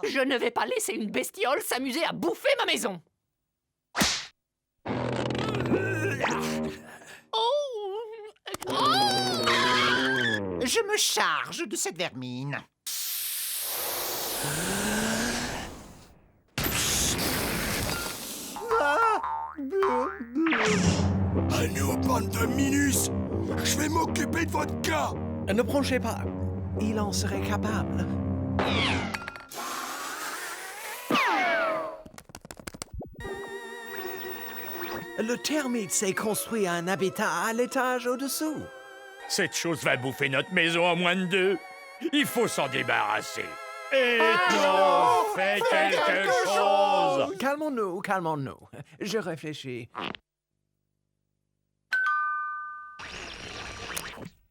Je ne vais pas laisser une bestiole s'amuser à bouffer ma maison. Je me charge de cette vermine. À nous, bande de minus! Je vais m'occuper de votre cas! Ne branchez pas. Il en serait capable. Le termite s'est construit un habitat à l'étage au-dessous. Cette chose va bouffer notre maison en moins de 2. Il faut s'en débarrasser. Et non, fais quelque chose! Calmons-nous. Je réfléchis.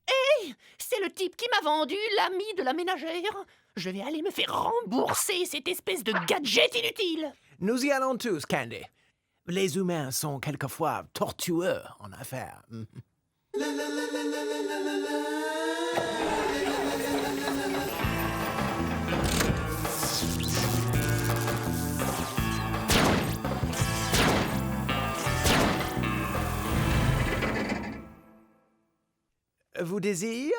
Hey, c'est le type qui m'a vendu l'ami de la ménagère. Je vais aller me faire rembourser cette espèce de gadget inutile. Nous y allons tous, Candy. Les humains sont quelquefois tortueux en affaires. Vous désirez?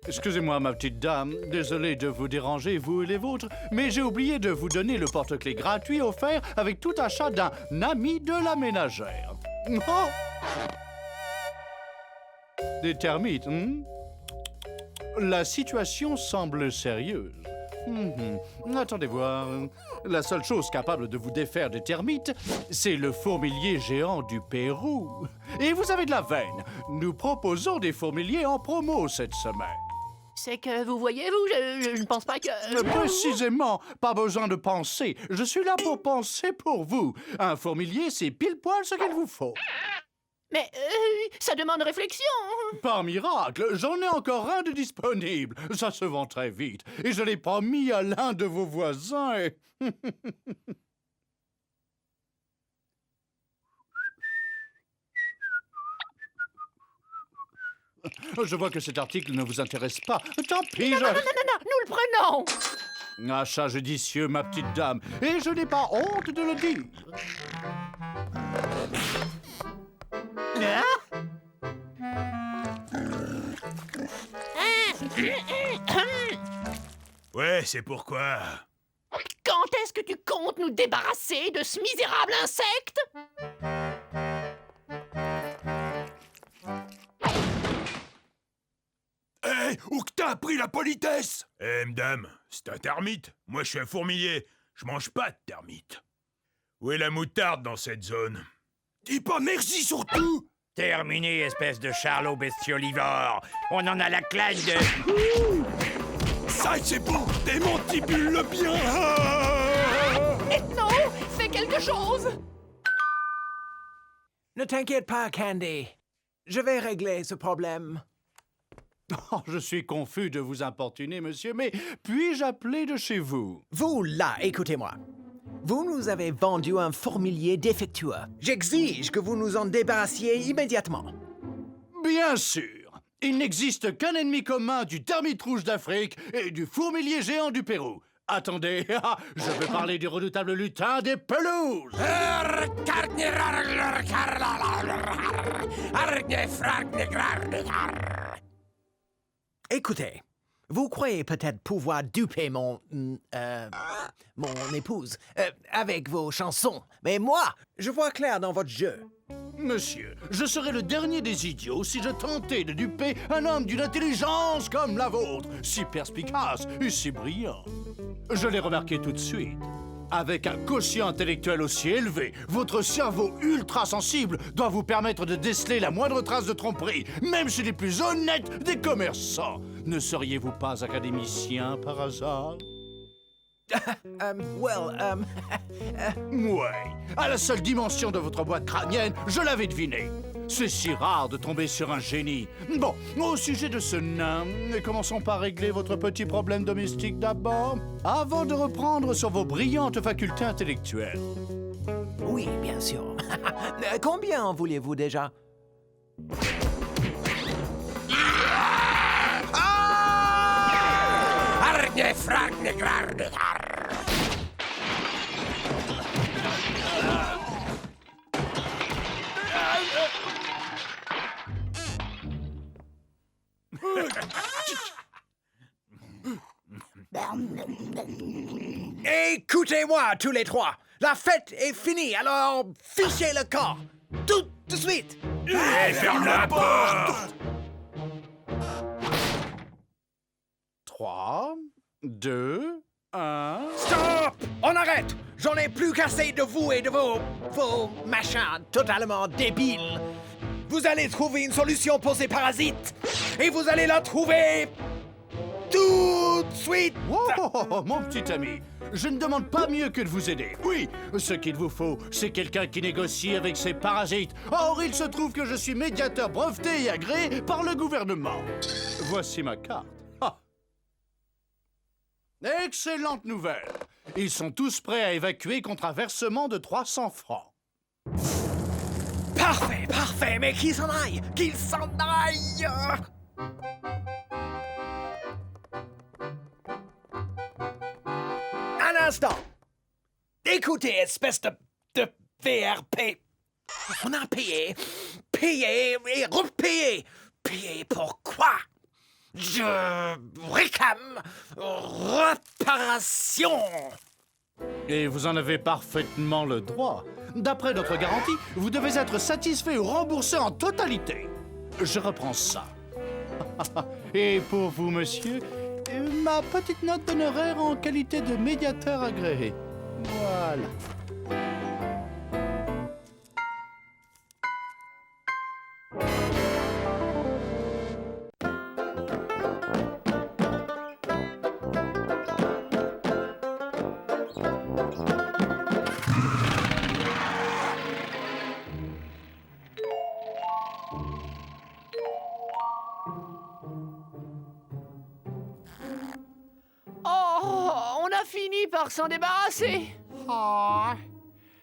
Excusez-moi, ma petite dame. Désolé de vous déranger, vous et les vôtres, mais j'ai oublié de vous donner le porte-clés gratuit offert avec tout achat d'un ami de la ménagère. Oh! Des termites, La situation semble sérieuse. Attendez voir. La seule chose capable de vous défaire des termites, c'est le fourmilier géant du Pérou. Et vous avez de la veine. Nous proposons des fourmiliers en promo cette semaine. C'est que, vous voyez, je ne pense pas que... Précisément, pas besoin de penser. Je suis là pour penser pour vous. Un fourmilier, c'est pile poil ce qu'il vous faut. Mais ça demande réflexion. Par miracle, j'en ai encore un de disponible. Ça se vend très vite. Et je l'ai promis à l'un de vos voisins. Et... Je vois que cet article ne vous intéresse pas. Tant pis, non, nous le prenons. Achat judicieux, ma petite dame. Et je n'ai pas honte de le dire. Ouais, c'est pourquoi. Quand est-ce que tu comptes nous débarrasser de ce misérable insecte? Hé, où que t'as appris la politesse? Madame, c'est un termite. Moi, je suis un fourmilier. Je mange pas de termites. Où est la moutarde dans cette zone? Dis pas merci surtout! Terminé, espèce de charlot bestiolivore. On en a la claque de... Ça, c'est pour tes mandibules le bien! Ethno, fais quelque chose! Ne t'inquiète pas, Candy. Je vais régler ce problème. Oh, je suis confus de vous importuner, monsieur, mais puis-je appeler de chez vous? Vous, là, écoutez-moi. Vous nous avez vendu un fourmilier défectueux. J'exige que vous nous en débarrassiez immédiatement. Bien sûr. Il n'existe qu'un ennemi commun du termite rouge d'Afrique et du fourmilier géant du Pérou. Attendez, je veux parler du redoutable lutin des pelouses. Écoutez, vous croyez peut-être pouvoir duper mon épouse avec vos chansons, mais moi, je vois clair dans votre jeu. Monsieur, je serais le dernier des idiots si je tentais de duper un homme d'une intelligence comme la vôtre, si perspicace et si brillant. Je l'ai remarqué tout de suite. Avec un quotient intellectuel aussi élevé, votre cerveau ultra-sensible doit vous permettre de déceler la moindre trace de tromperie, même chez les plus honnêtes des commerçants. Ne seriez-vous pas académicien par hasard? Ouais, à la seule dimension de votre boîte crânienne, je l'avais deviné. C'est si rare de tomber sur un génie. Bon, au sujet de ce nain, commençons par régler votre petit problème domestique d'abord, avant de reprendre sur vos brillantes facultés intellectuelles. Oui, bien sûr. Combien en voulez-vous déjà? Écoutez-moi, tous les trois. La fête est finie, alors fichez le camp. Tout de suite. Ferme la porte! 3, 2, 1... Stop! On arrête! J'en ai plus qu'assez de vous et de vos machins totalement débiles. Vous allez trouver une solution pour ces parasites. Et vous allez la trouver tout de suite. Oh, mon petit ami, je ne demande pas mieux que de vous aider. Oui, ce qu'il vous faut, c'est quelqu'un qui négocie avec ces parasites. Or, il se trouve que je suis médiateur breveté et agréé par le gouvernement. Voici ma carte. Excellente nouvelle. Ils sont tous prêts à évacuer contre un versement de 300 francs. Parfait, parfait, mais qu'ils s'en aillent! Qu'ils s'en aillent! Un instant! Écoutez, espèce de VRP. On a payé et repayé. Payé pour quoi? Je réclame réparation. Et vous en avez parfaitement le droit. D'après notre garantie, vous devez être satisfait ou remboursé en totalité. Je reprends ça. Et pour vous, monsieur, ma petite note d'honoraire en qualité de médiateur agréé. Voilà. Par s'en débarrasser. Oh,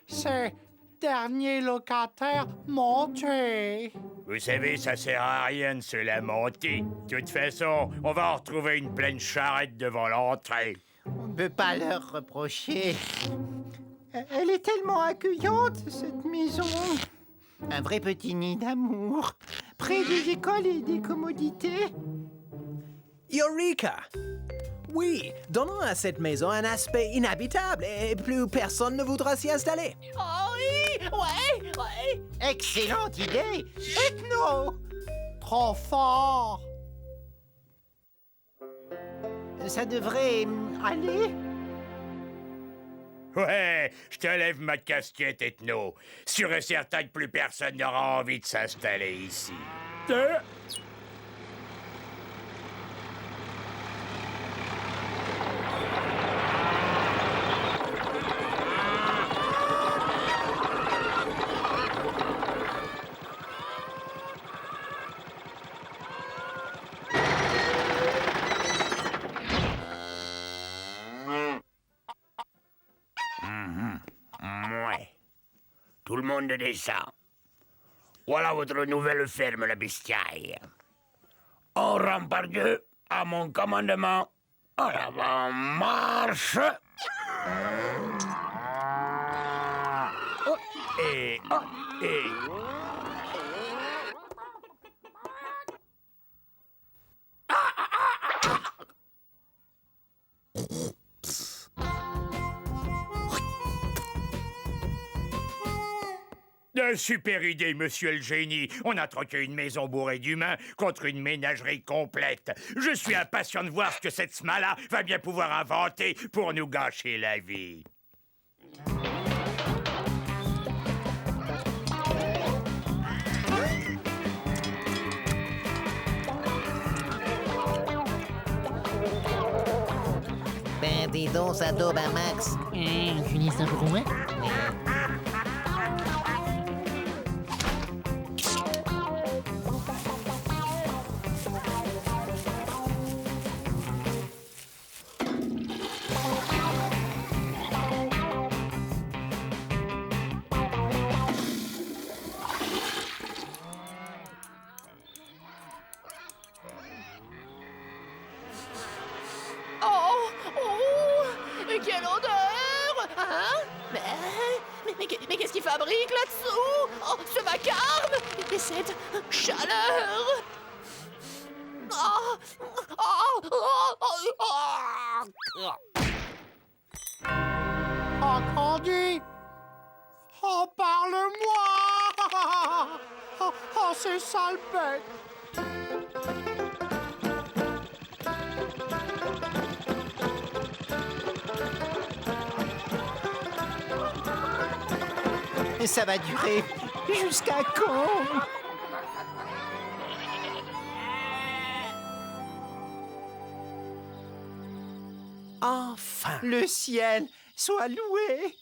ces derniers locataires m'ont tué. Vous savez, ça sert à rien de se lamenter. De toute façon, on va en retrouver une pleine charrette devant l'entrée. On ne peut pas leur reprocher. Elle est tellement accueillante, cette maison. Un vrai petit nid d'amour, près des écoles et des commodités. Eureka! Oui, donnons à cette maison un aspect inhabitable et plus personne ne voudra s'y installer. Oh oui! Ouais! Excellente idée! Ethno! Trop fort! Ça devrait aller? Ouais, je te lève ma casquette, Ethno. Sûr et certain que plus personne n'aura envie de s'installer ici. Ouais. Tout le monde descend. Voilà votre nouvelle ferme, la bestiaille. On rentre par deux, à mon commandement. En avant, marche. Oh, et... Super idée, monsieur le génie. On a troqué une maison bourrée d'humains contre une ménagerie complète. Je suis impatient de voir ce que cette smala va bien pouvoir inventer pour nous gâcher la vie. Ben, dis donc, ça daube à max. Finis ça pour moi? Quelle odeur! Hein? Mais qu'est-ce qu'il fabrique là-dessous? Oh, ce vacarme! Et cette chaleur! Oh, Candy! Oh, parle-moi! Oh, c'est sale bête! Et ça va durer jusqu'à quand? Enfin! Le ciel soit loué!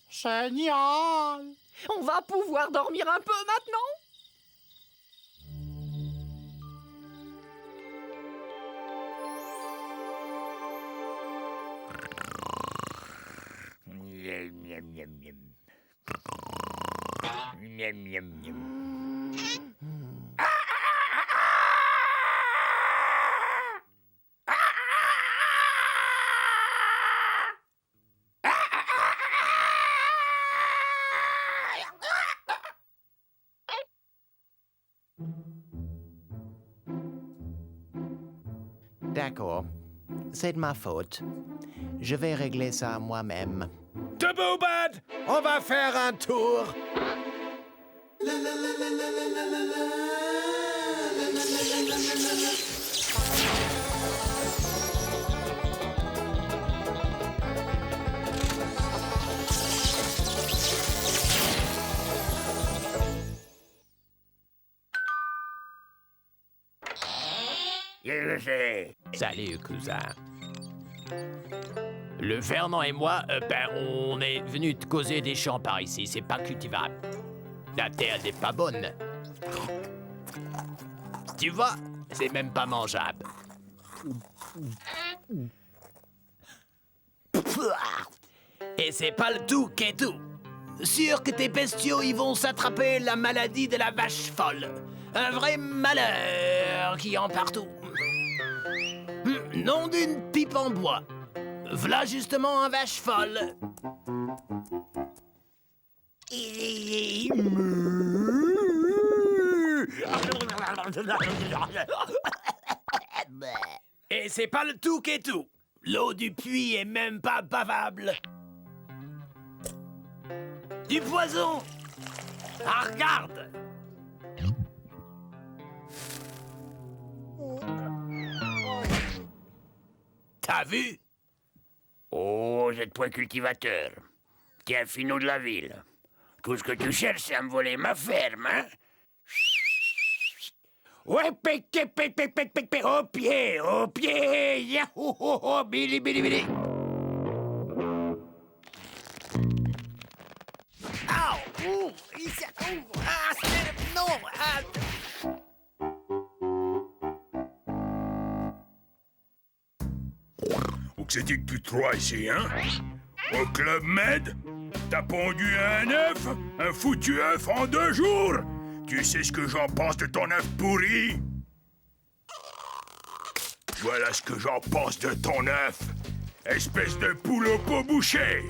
Génial! On va pouvoir dormir un peu maintenant? D'accord. C'est de ma faute. Je vais régler ça moi-même. Debout, Bud! On va faire un tour! Salut, cousin. Le Fernand et moi, on est venus te causer des champs par ici. C'est pas cultivable. La terre n'est pas bonne. Tu vois, c'est même pas mangeable. Et c'est pas le tout qui est tout. Sûr que tes bestiaux, ils vont s'attraper la maladie de la vache folle. Un vrai malheur qui en partout. Nom d'une pipe en bois. V'là justement un vache folle. Et c'est pas le tout qui est tout. L'eau du puits est même pas bavable. Du poison. Ah, regarde. T'as vu? Oh, cette point cultivateur. Tiens, finot de la ville. Tout ce que tu cherches, c'est à me voler ma ferme, hein? Ouais, pété, au pied, yahou, ho, ho, bili, bili, bili. Où que c'était que tu te crois ici, hein? Au Club Med? T'as pondu un œuf? Un foutu œuf en 2 jours? Tu sais ce que j'en pense de ton œuf pourri? Voilà ce que j'en pense de ton œuf. Espèce de poule au pot bouché.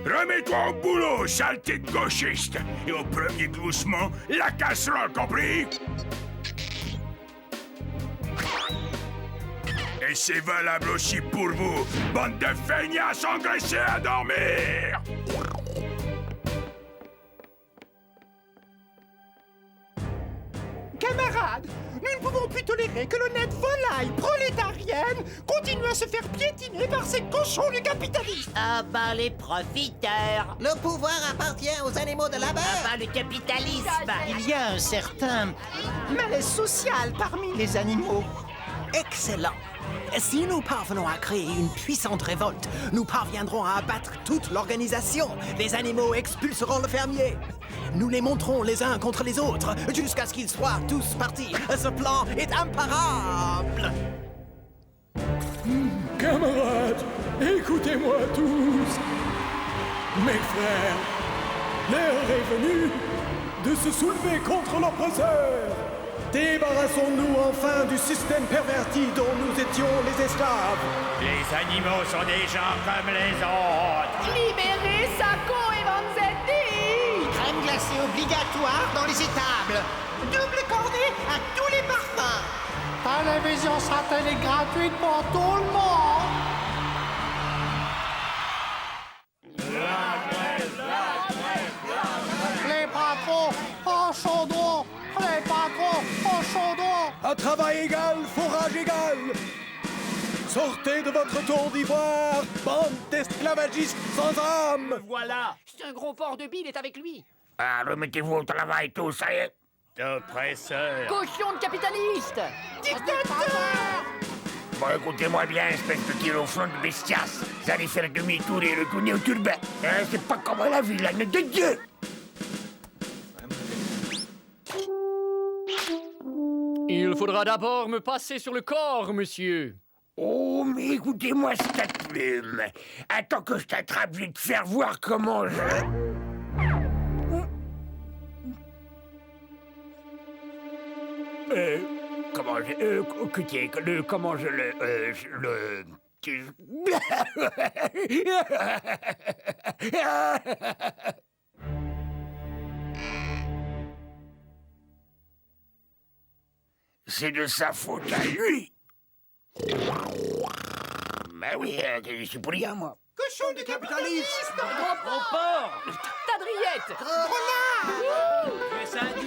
Remets-toi au boulot, saleté de gauchiste. Et au premier gloussement, la casserole, compris? Et c'est valable aussi pour vous, bande de feignasses engraissés à dormir! Camarades, nous ne pouvons plus tolérer que l'honnête volaille prolétarienne continue à se faire piétiner par ces cochons du capitalisme. Ah bah les profiteurs. Le pouvoir appartient aux animaux de labeur. Ah bah le capitalisme. Il y a un certain malaise social parmi les animaux. Excellent. Si nous parvenons à créer une puissante révolte, nous parviendrons à abattre toute l'organisation. Les animaux expulseront le fermier. Nous les monterons les uns contre les autres jusqu'à ce qu'ils soient tous partis. Ce plan est imparable. Camarades, écoutez-moi tous. Mes frères, l'heure est venue de se soulever contre l'oppresseur. Débarrassons-nous enfin du système perverti dont nous étions les esclaves. Les animaux sont des gens comme les autres. Libérez Sacco et Vanzetti. Crème glacée obligatoire dans les étables. Double cornet à tous les parfums. Télévision satellite gratuite pour tout le monde. Les patrons en chaudron. Les patrons au chaudron. À travail égal, fourrage égal. Sortez de votre tour d'ivoire, bande d'esclavagistes sans âme. Voilà. C'est un gros porc de bile est avec lui. Ah, remettez-vous au travail, tous, ça y est. Oppresseur. Cochon de capitaliste. Dictateur. Bon, écoutez-moi bien, espèce de tir au front de bestias. Vous allez faire demi-tour et retourner au turban. Hein, c'est pas comme la ville, la de Dieu. Il faudra d'abord me passer sur le corps, monsieur. Oh, mais écoutez-moi cette plume. Attends que je t'attrape, je vais te faire voir comment je... Comment je... comment je le... C'est de sa faute à lui. Ben oui, je suis pour rien, moi. Cochon du capitaliste. Gros porc. Tadriette. Renard. Fais ça du